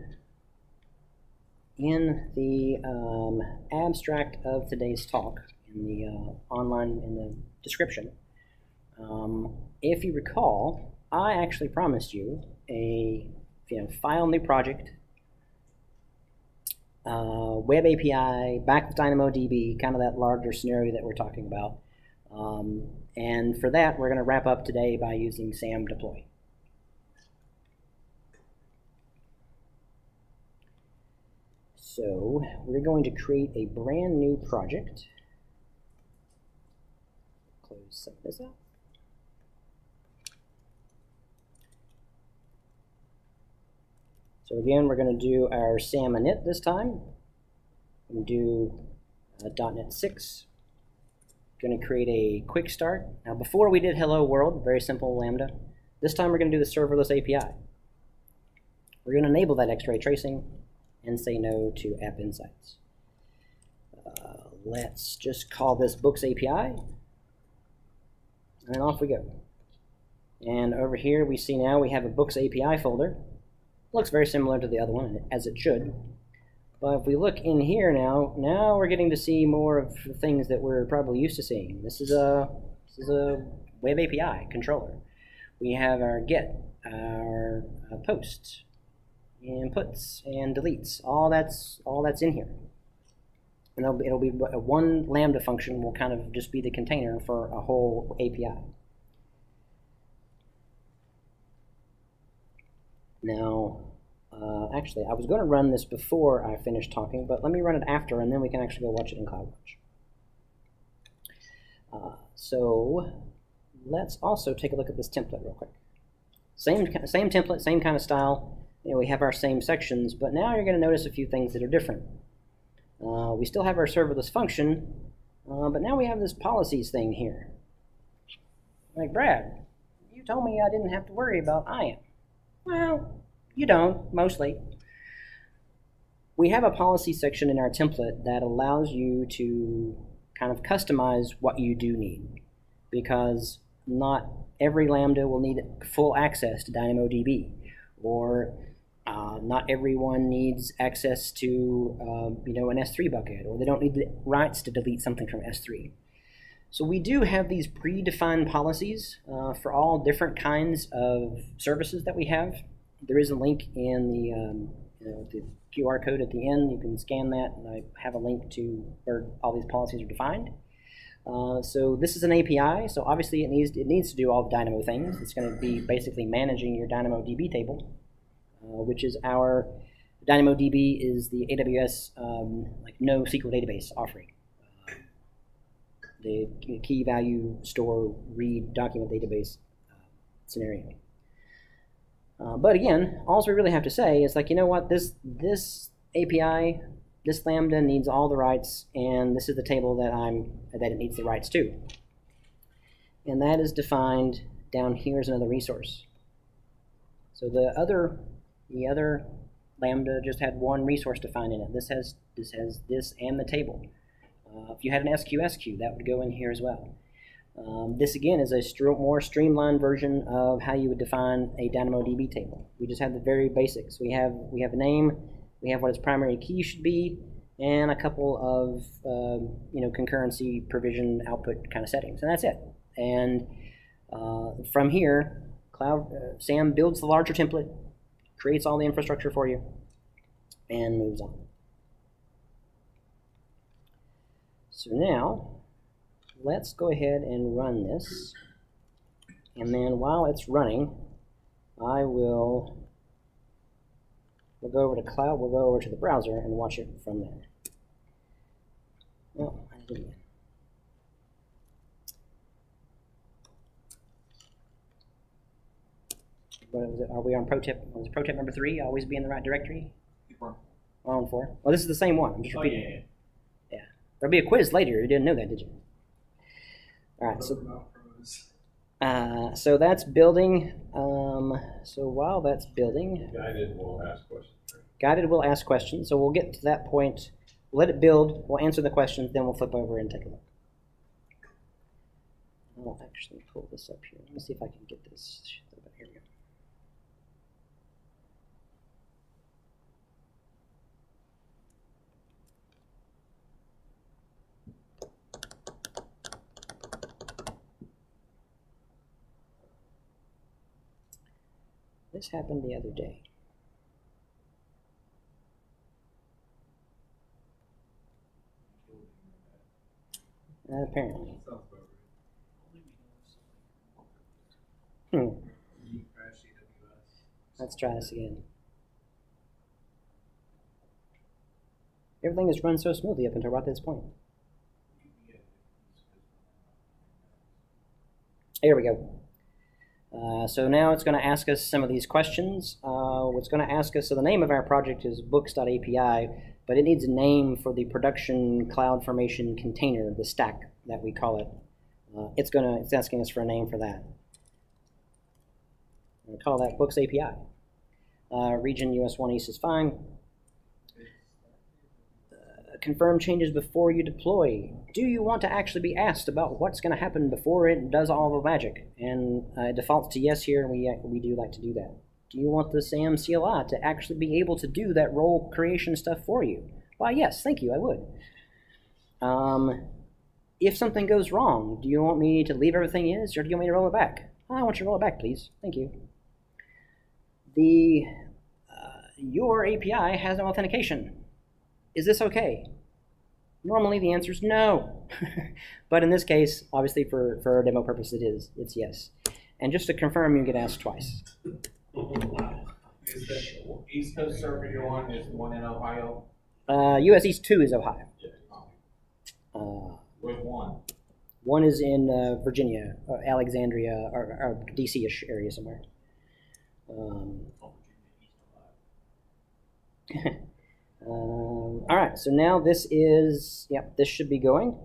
C: abstract of today's talk, in the in the description, if you recall, I actually promised you a file new project, web API, back with DynamoDB, kind of that larger scenario that we're talking about. And for that, we're going to wrap up today by using SAM deploy. So we're going to create a brand new project. Close some of this out. So again, we're going to do our SAM init this time. We're going to do .NET 6. Going to create a quick start. Now before we did hello world, very simple Lambda. This time we're going to do the serverless API. We're going to enable that X-ray tracing and say no to App Insights. Let's just call this Books API, and off we go. And over here we see now we have a Books API folder. Looks very similar to the other one, as it should. But if we look in here now we're getting to see more of the things that we're probably used to seeing. This is a Web API controller. We have our get, our post, inputs, and deletes. All that's in here. And it'll be one Lambda function will kind of just be the container for a whole API. Now, actually, I was going to run this before I finished talking, but let me run it after, and then we can actually go watch it in CloudWatch. So let's also take a look at this template real quick. Same template, same kind of style. You know, we have our same sections, but now you're going to notice a few things that are different. We still have our serverless function, but now we have this policies thing here. Like, Brad, you told me I didn't have to worry about IAM. Well, you don't, mostly. We have a policy section in our template that allows you to kind of customize what you do need, because not every Lambda will need full access to DynamoDB, or not everyone needs access to an S3 bucket, or they don't need the rights to delete something from S3. So we do have these predefined policies for all different kinds of services that we have. There is a link in the QR code at the end. You can scan that, and I have a link to where all these policies are defined. So this is an API, so obviously it needs to do all the Dynamo things. It's going to be basically managing your DynamoDB table, which is our DynamoDB is the AWS NoSQL database offering. The key value store read document database scenario. But again, all we really have to say is, like, you know what, this API, this Lambda needs all the rights, and this is the table that it needs the rights to. And that is defined down here as another resource. So the other Lambda just had one resource defined in it. This has this and the table. If you had an SQSQ, that would go in here as well. This again is a more streamlined version of how you would define a DynamoDB table. We just have the very basics. We have a name, we have what its primary key should be, and a couple of concurrency provision output kind of settings, and that's it. And from here, Sam builds the larger template, creates all the infrastructure for you, and moves on. So now, let's go ahead and run this, and then while it's running, we'll go over to Cloud, we'll go over to the browser and watch it from there. Oh, I did it. What was it? Are we on pro tip? Was pro tip number 3? Always be in the right directory? We're on 4. Well, this is the same one. I'm just repeating. Yeah. There'll be a quiz later. You didn't know that, did you? All right. So that's building. So while that's building,
E: Guided will ask questions.
C: Guided will ask questions. So we'll get to that point. We'll let it build. We'll answer the questions. Then we'll flip over and take a look. I'll actually pull this up here. Let me see if I can get this. Here we go. This happened the other day. Apparently. Let's try this again. Everything has run so smoothly up until right this point. Here we go. So now it's going to ask us some of these questions. What's going to ask us, so the name of our project is books.api, but it needs a name for the production CloudFormation container, the stack that we call it. It's asking us for a name for that. We'll call that Books API. Region US 1 East is fine. Confirm changes before you deploy. Do you want to actually be asked about what's going to happen before it does all the magic? And it defaults to yes here, and we do like to do that. Do you want the SAM CLI to actually be able to do that role creation stuff for you? Why, yes, thank you, I would. If something goes wrong, do you want me to leave everything as, or do you want me to roll it back? I want you to roll it back, please. Thank you. Your API has no authentication. Is this okay? Normally the answer is no. But in this case, obviously for our demo purpose it's yes. And just to confirm, you get asked twice.
B: Is the East Coast server you're on is the one in Ohio?
C: US East 2 is Ohio.
B: Where's one?
C: One is in Virginia, Alexandria, or DC-ish area somewhere. All right, so now this is, yep, this should be going.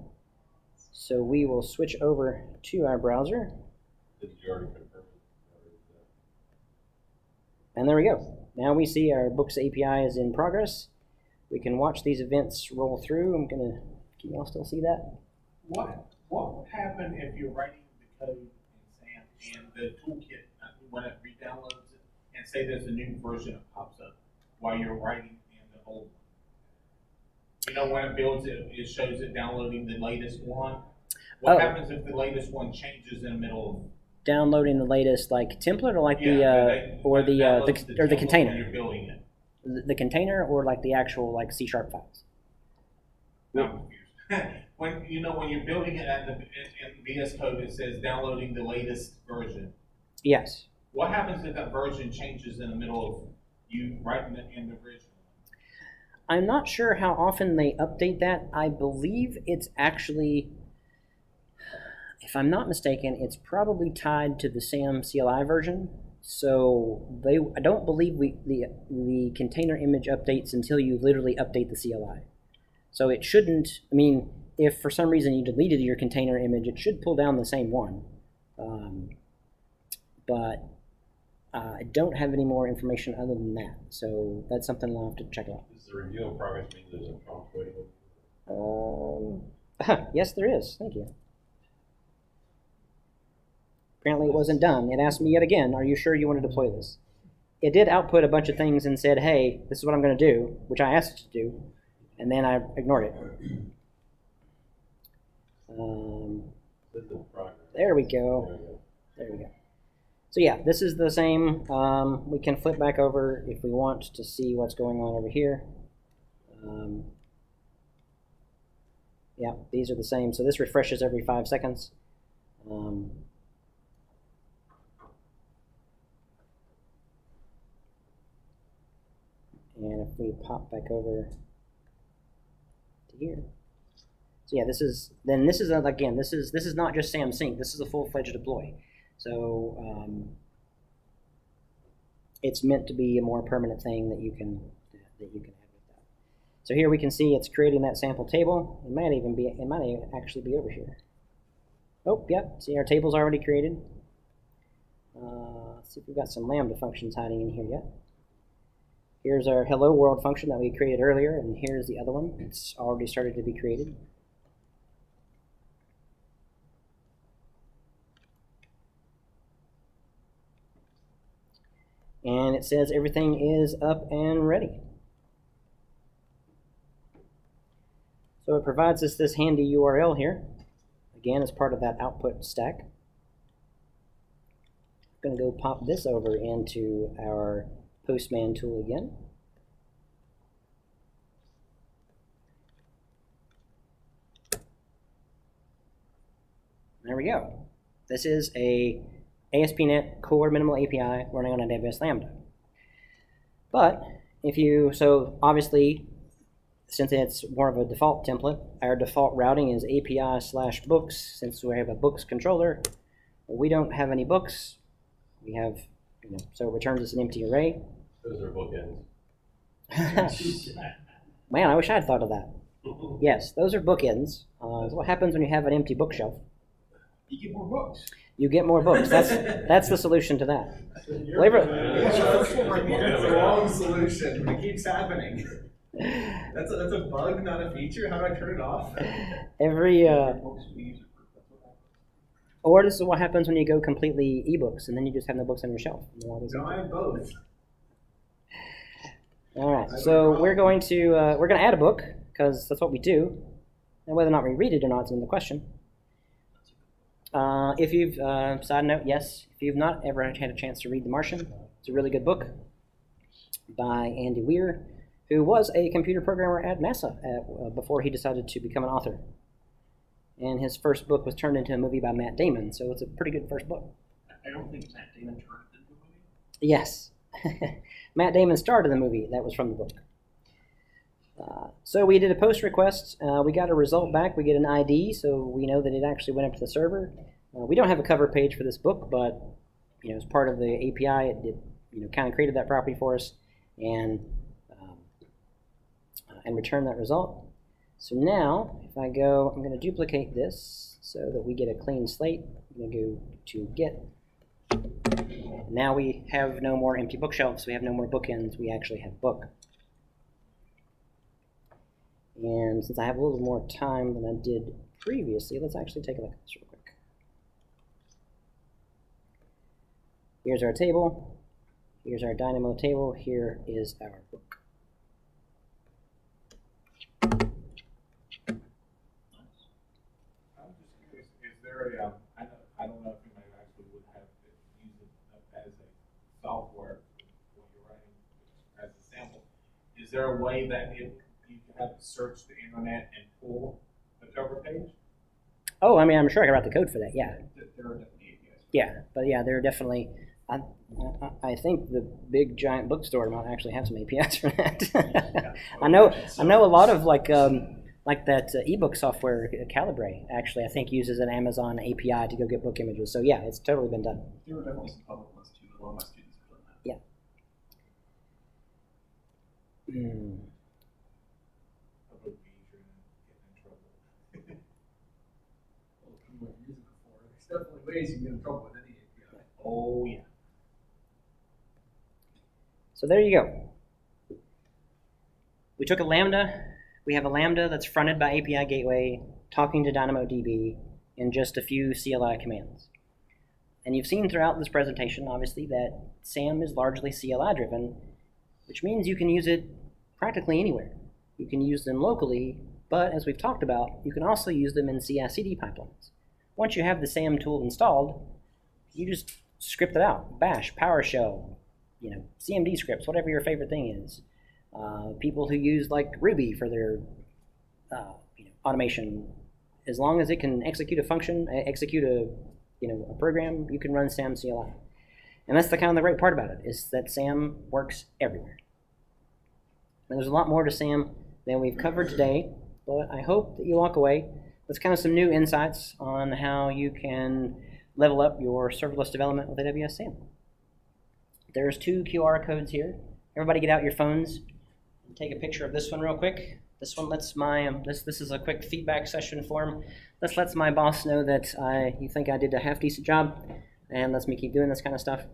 C: So we will switch over to our browser.
E: Did you already confirm it?
C: And there we go. Now we see our Books API is in progress. We can watch these events roll through. I'm gonna, can you all still see that?
B: What would happen if you're writing the code in SAM and the toolkit, when it re-downloads it, and say there's a new version that pops up while you're writing in the old one? You know, when it builds it, it shows it downloading the latest one. What happens if the latest one changes in the middle of
C: downloading the latest like template, or like
B: the
C: container?
B: When you're building it.
C: The container, or like the actual like C# files?
B: I'm confused. When you're building it in VS Code, it says downloading the latest version.
C: Yes.
B: What happens if that version changes in the middle of you writing it in the original?
C: I'm not sure how often they update that. I believe it's actually, if I'm not mistaken, it's probably tied to the SAM CLI version. So I don't believe the container image updates until you literally update the CLI. So it shouldn't, I mean, if for some reason you deleted your container image, it should pull down the same one. But I don't have any more information other than that. So that's something I'll have to check out.
E: Does the review in progress mean there's a prompt waiting?
C: Yes, there is. Thank you. Apparently it wasn't done. It asked me yet again, are you sure you want to deploy this? It did output a bunch of things and said, hey, this is what I'm going to do, which I asked it to do, and then I ignored it. There we go. There we go. So yeah, this is the same. We can flip back over if we want to see what's going on over here. Yeah, these are the same. So this refreshes every 5 seconds. And if we pop back over to here, so yeah, this is again, this is not just SAM sync. This is a full-fledged deploy. So it's meant to be a more permanent thing that you can have with that. So here we can see it's creating that sample table. It might actually be over here. Oh, yep. See, our table's already created. Let's see if we've got some Lambda functions hiding in here yet. Here's our hello world function that we created earlier, and here's the other one. It's already started to be created. And it says everything is up and ready. So it provides us this handy URL here. Again, as part of that output stack. I'm going to go pop this over into our Postman tool again. There we go. This is a ASP.NET Core Minimal API running on AWS Lambda. But if you, so obviously, since it's more of a default template, our default routing is API/books. Since we have a books controller, we don't have any books. We have, so it returns us an empty array.
E: Those are bookends.
C: Man, I wish I had thought of that. Yes, those are bookends. That's what happens when you have an empty bookshelf.
D: You get more books.
C: You get more books. That's the solution to that.
D: That's the wrong solution. It keeps happening. That's a bug, not a feature. How do I turn it off?
C: Or this is what happens when you go completely ebooks, and then you just have no books on your shelf.
D: No, I have both.
C: All right, so we're going to add a book because that's what we do, and whether or not we read it or not is another question. If you've side note, yes, if you've not ever had a chance to read The Martian, it's a really good book by Andy Weir, who was a computer programmer at NASA before he decided to become an author. And his first book was turned into a movie by Matt Damon, so it's a pretty good first book.
A: I don't think Matt Damon turned it into a movie.
C: Yes. Matt Damon starred in the movie. That was from the book. So we did a post request. We got a result back. We get an ID, so we know that it actually went up to the server. We don't have a cover page for this book, but as part of the API, it kind of created that property for us and returned that result. So now, if I go, I'm going to duplicate this so that we get a clean slate. I'm going to go to Get. Now we have no more empty bookshelves. We have no more bookends. We actually have book. And since I have a little more time than I did previously, let's actually take a look at this real quick. Here's our table. Here's our Dynamo table. Here is our book.
B: I don't know if you might actually would have to use it as a software when you're writing as a sample. Is there a way that you have to search the internet and pull the cover page?
C: Oh, I mean, I'm sure I can write the code for that. Yeah.
B: There are definitely APIs.
C: Yeah, but yeah, there are definitely. I think the big giant bookstore might actually have some APIs for that. I know a lot of like that ebook software, Calibre, actually, I think uses an Amazon API to go get book images. So yeah, it's totally been done.
A: There were definitely some public ones too. A lot of my students have done that.
C: Yeah.
B: That would be easier than getting in trouble.
D: Well, from what you're using it for, there's definitely ways you can get in trouble with any API.
B: Oh, yeah.
C: So there you go. We took a Lambda. We have a Lambda that's fronted by API Gateway, talking to DynamoDB, and just a few CLI commands. And you've seen throughout this presentation, obviously, that SAM is largely CLI driven, which means you can use it practically anywhere. You can use them locally, but as we've talked about, you can also use them in CI/CD pipelines. Once you have the SAM tool installed, you just script it out. Bash, PowerShell, CMD scripts, whatever your favorite thing is. People who use like Ruby for their automation, as long as it can execute a function, execute a program, you can run SAM CLI. And that's the great part about it, is that SAM works everywhere. And there's a lot more to SAM than we've covered today, but I hope that you walk away with some new insights on how you can level up your serverless development with AWS SAM. There's 2 QR codes here. Everybody get out your phones and take a picture of this one real quick. This one lets this is a quick feedback session form. This lets my boss know that you think I did a half-decent job, and lets me keep doing this kind of stuff.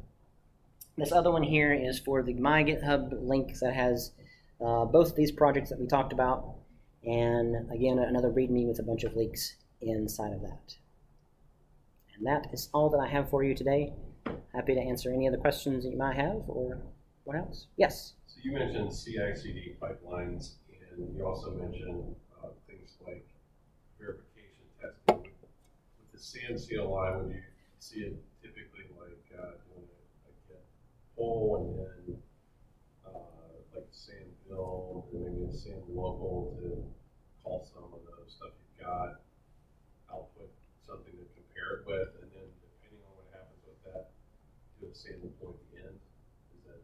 C: This other one here is for the My GitHub link that has both of these projects that we talked about, and again, another README with a bunch of links inside of that. And that is all that I have for you today. Happy to answer any other questions that you might have, or what else? Yes?
E: So you mentioned CI/CD pipelines, and you also mentioned things like verification testing. With the SAM CLI, would you see it typically like doing a get pull and then like SAM build and maybe a SAM local to call some of the stuff you've got, output something to compare it with, and then depending on what happens with that, do a SAM deploy at the end? Is that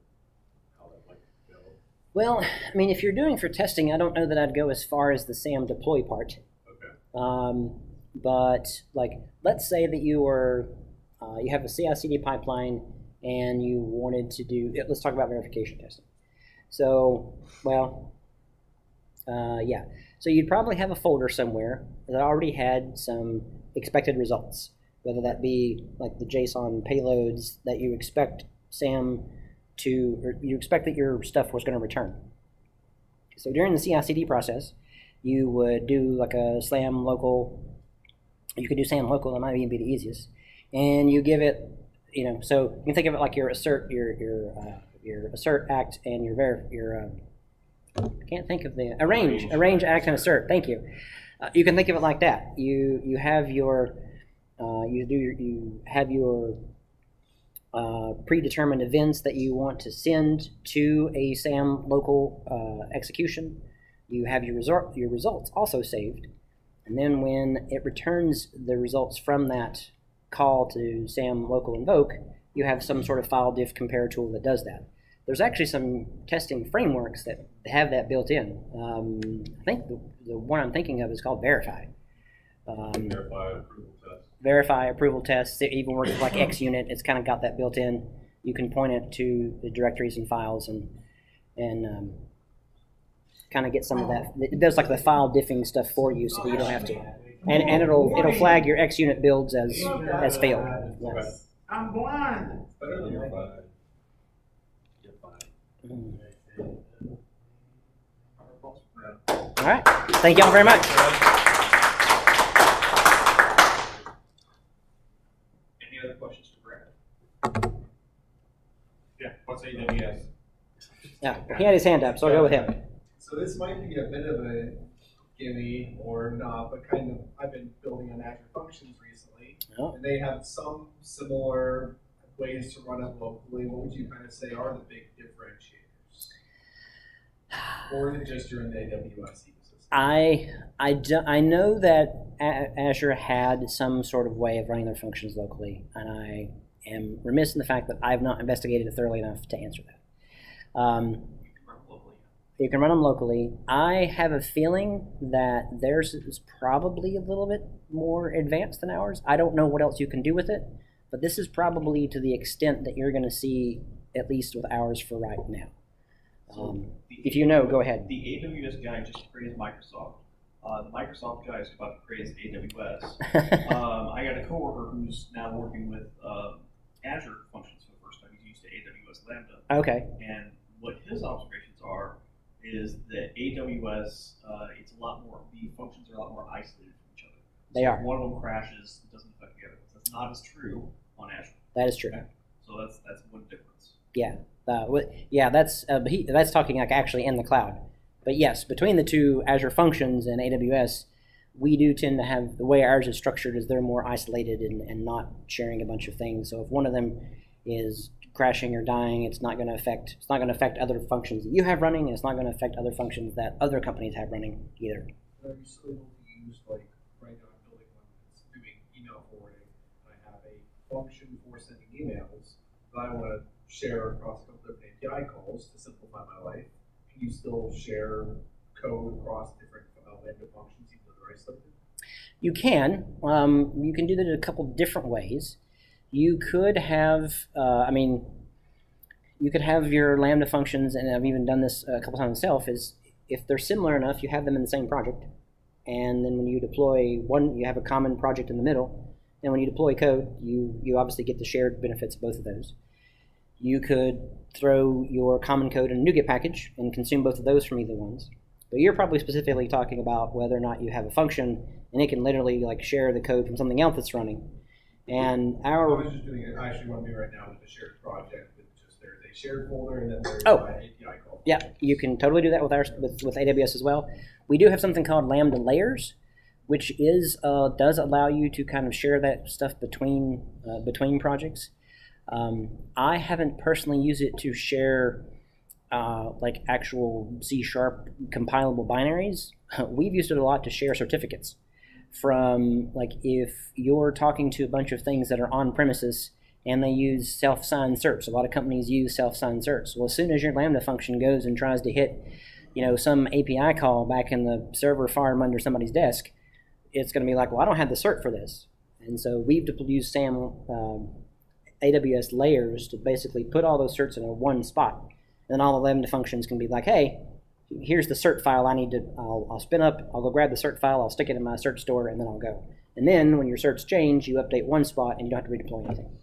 E: how that might go?
C: Well, I mean, if you're doing for testing, I don't know that I'd go as far as the SAM deploy part.
E: Okay.
C: But like, let's say that you have a CI/CD pipeline and you wanted to do. Let's talk about verification testing. So, So you'd probably have a folder somewhere that already had some expected results. whether that be like the JSON payloads that you expect SAM to, or you expect that your stuff was going to return. So during the CI/CD process, you would do like a SLAM local. You could do SAM local. That might even be the easiest, and you give it, so you can think of it like your assert, your assert, act, and I can't think of the arrange, act, and assert. Thank you. You can think of it like that. You have your predetermined events that you want to send to a SAM local execution. You have your results also saved, and then when it returns the results from that call to SAM local invoke, you have some sort of file diff compare tool that does that. There's actually some testing frameworks that have that built in. I think the one I'm thinking of is called Verify. Verify approval tests. It even works with like XUnit. It's kind of got that built in. You can point it to the directories and files and kind of get some of that. It does like the file diffing stuff for you, so that you don't have to. And it'll flag your XUnit builds as failed. Yeah.
B: I'm blind.
C: All right. Thank y'all very much.
B: Any other questions for Brad? Yeah, what's AWS?
C: Yeah, he had his hand up, so I'll go with him.
D: So this might be a bit of a gimme or not, but kind of, I've been building on Azure Functions recently, and they have some similar ways to run it locally. What would you kind of say are the big differentiators? Or is it just you're in the AWS ecosystem?
C: I know that Azure had some sort of way of running their functions locally, and I am remiss in the fact that I've not investigated it thoroughly enough to answer that. You can run them locally. I have a feeling that theirs is probably a little bit more advanced than ours. I don't know what else you can do with it, but this is probably to the extent that you're going to see, at least with ours for right now. If you know, go ahead.
A: The AWS guy just praised Microsoft. The Microsoft guy is about to praise AWS. I got a coworker who's now working with Azure Functions for the first time. He's used to AWS Lambda.
C: Okay.
A: And what his observations are is that AWS, it's a lot more, the functions are a lot more isolated from each other.
C: They are.
A: If one of them crashes, it doesn't affect the other. That's not as true on Azure.
C: That is true.
A: Okay? So that's one difference.
C: Yeah. That's talking like actually in the cloud. But yes, between the two, Azure Functions and AWS, we do tend to have, the way ours is structured is they're more isolated and not sharing a bunch of things. So if one of them is crashing or dying, it's not going to affect other functions that you have running, and it's not going to affect other functions that other companies have running either.
D: Are you still able to use, like, right now I'm building one that's doing email forwarding, and I have a function for sending emails that I want to share across a couple different API calls to simplify my life? Can you still share code across different Lambda functions even though they're isolated?
C: You can. You can do that in a couple different ways. You could have, you could have your Lambda functions, and I've even done this a couple times myself, is if they're similar enough, you have them in the same project. And then when you deploy one, you have a common project in the middle. And when you deploy code, you obviously get the shared benefits of both of those. You could throw your common code in a NuGet package and consume both of those from either ones. But you're probably specifically talking about whether or not you have a function, and it can literally like share the code from something else that's running. And
D: I was just doing it. I actually want to do right now with a shared project. With just there's a shared folder and then there's my API call.
C: Yeah, you can totally do that with with AWS as well. We do have something called Lambda Layers, which is does allow you to kind of share that stuff between projects. I haven't personally used it to share like actual C# compilable binaries. We've used it a lot to share certificates. From like if you're talking to a bunch of things that are on premises and they use self-signed certs. A lot of companies use self-signed certs. Well, as soon as your Lambda function goes and tries to hit, some API call back in the server farm under somebody's desk, it's going to be like, well, I don't have the cert for this. And so we've used AWS layers to basically put all those certs in one spot. And then all the Lambda functions can be like, hey, here's the cert file I need to, I'll spin up, I'll go grab the cert file, I'll stick it in my cert store, and then I'll go. And then when your certs change, you update one spot and you don't have to redeploy anything.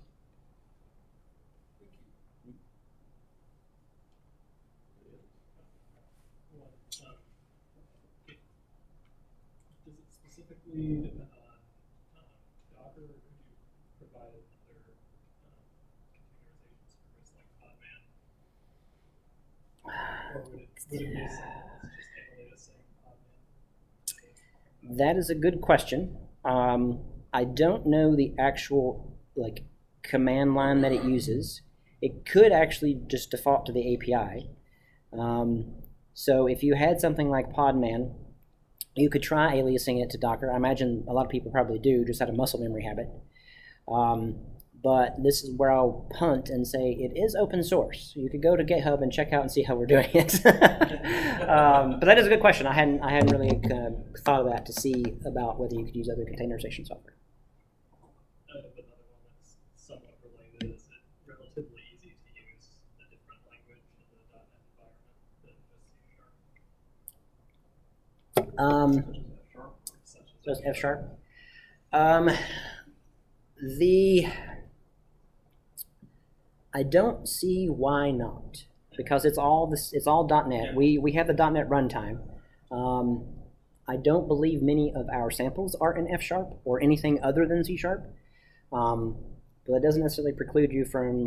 F: Does it specifically depend on Docker, or could you provide other containerization service like Podman? Or would it be simple as just take the latest saying Podman?
C: That is a good question. I don't know the actual command line that it uses. It could actually just default to the API. So if you had something like Podman, you could try aliasing it to Docker. I imagine a lot of people probably do, just out of muscle memory habit. But this is where I'll punt and say it is open source. You could go to GitHub and check out and see how we're doing it. But that is a good question. I hadn't really thought of that to see about whether you could use other containerization software.
F: Another one that's somewhat related, is it relatively easy to use a different language in the .NET environment than just C#?
C: So F#. I don't see why not, because it's all .NET. We have the .NET runtime. I don't believe many of our samples are in F# or anything other than C#. But that doesn't necessarily preclude you from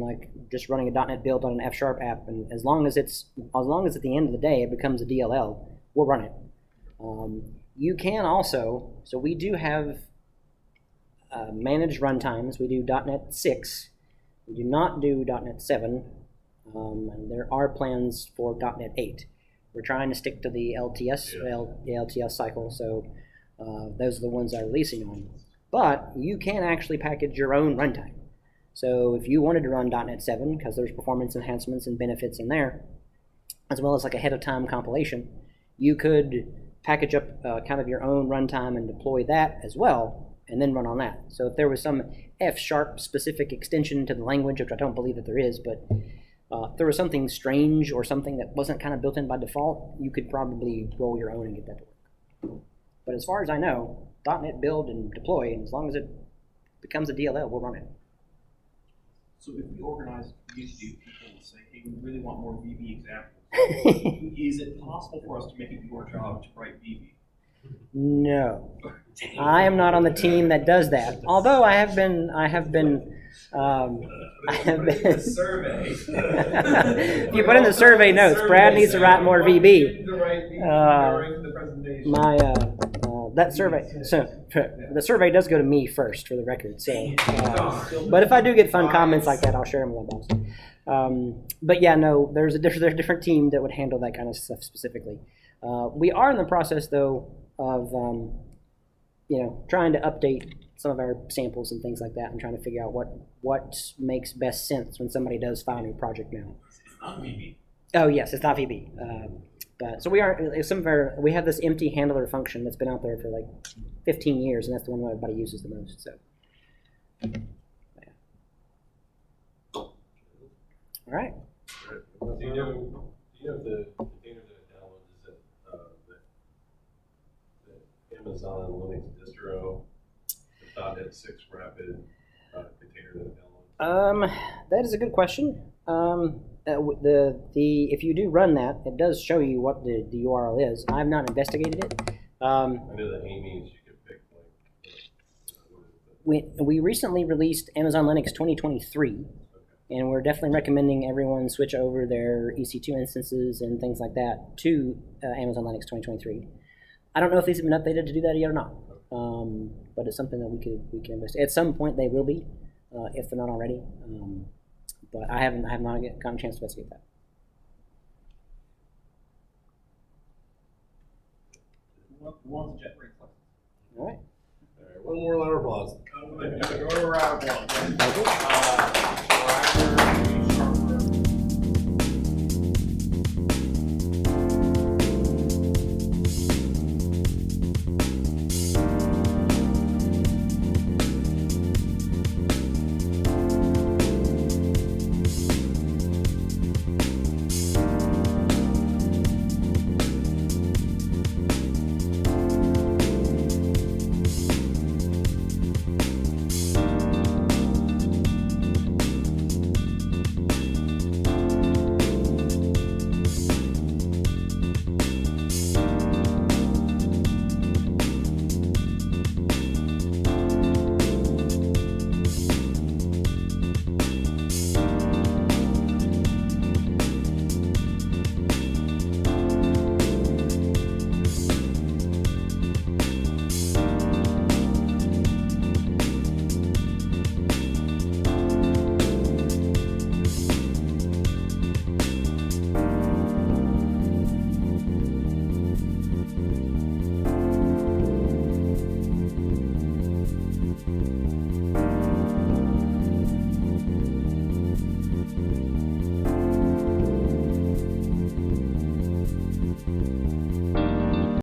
C: just running a .NET build on an F# app, and as long as at the end of the day it becomes a DLL, we'll run it. You can also, so we do have managed runtimes. We do .NET 6. We do not do .NET 7, and there are plans for .NET 8. We're trying to stick to the LTS cycle, so those are the ones I'm releasing on. But you can actually package your own runtime. So if you wanted to run .NET 7, because there's performance enhancements and benefits in there, as well as ahead of time compilation, you could package up kind of your own runtime and deploy that as well, and then run on that. So if there was some F# specific extension to the language, which I don't believe that there is, but if there was something strange or something that wasn't kind of built in by default, you could probably roll your own and get that to work. But as far as I know, .NET build and deploy, and as long as it becomes a DLL, we'll run it.
G: So if we organize a community of people and say, hey, we really want more VB examples, is it possible for us to make it your job to write VB?
C: No, I am not on the team that does that. Although I have been.
G: Survey.
C: If you put in the survey notes, Brad needs to write more VB. That survey. So the survey does go to me first, for the record. So, but if I do get fun comments like that, I'll share them with my boss. But yeah, no, there's a different team that would handle that kind of stuff specifically. We are in the process, though, of trying to update some of our samples and things like that, and trying to figure out what makes best sense when somebody does file a new project now.
G: It's not VB.
C: Oh yes, it's not VB. But so we have this empty handler function that's been out there for 15 years, and that's the one that everybody uses the most. So, yeah. All right.
E: Do you know if the container that it downloads is the Amazon Linux distro, the .NET 6 Rapid container that it downloads?
C: That is a good question. If you do run that, it does show you what the URL is. I've not investigated it.
E: I know that Amy's you could pick
C: we recently released Amazon Linux 2023. And we're definitely recommending everyone switch over their EC2 instances and things like that to Amazon Linux 2023. I don't know if these have been updated to do that yet or not, but it's something that we can investigate. At some point they will be, if they're not already. But I have not gotten a chance to investigate that.
G: Who wants a JetBrains license?
C: All right.
E: All right, one more round of applause.
G: Go to round one.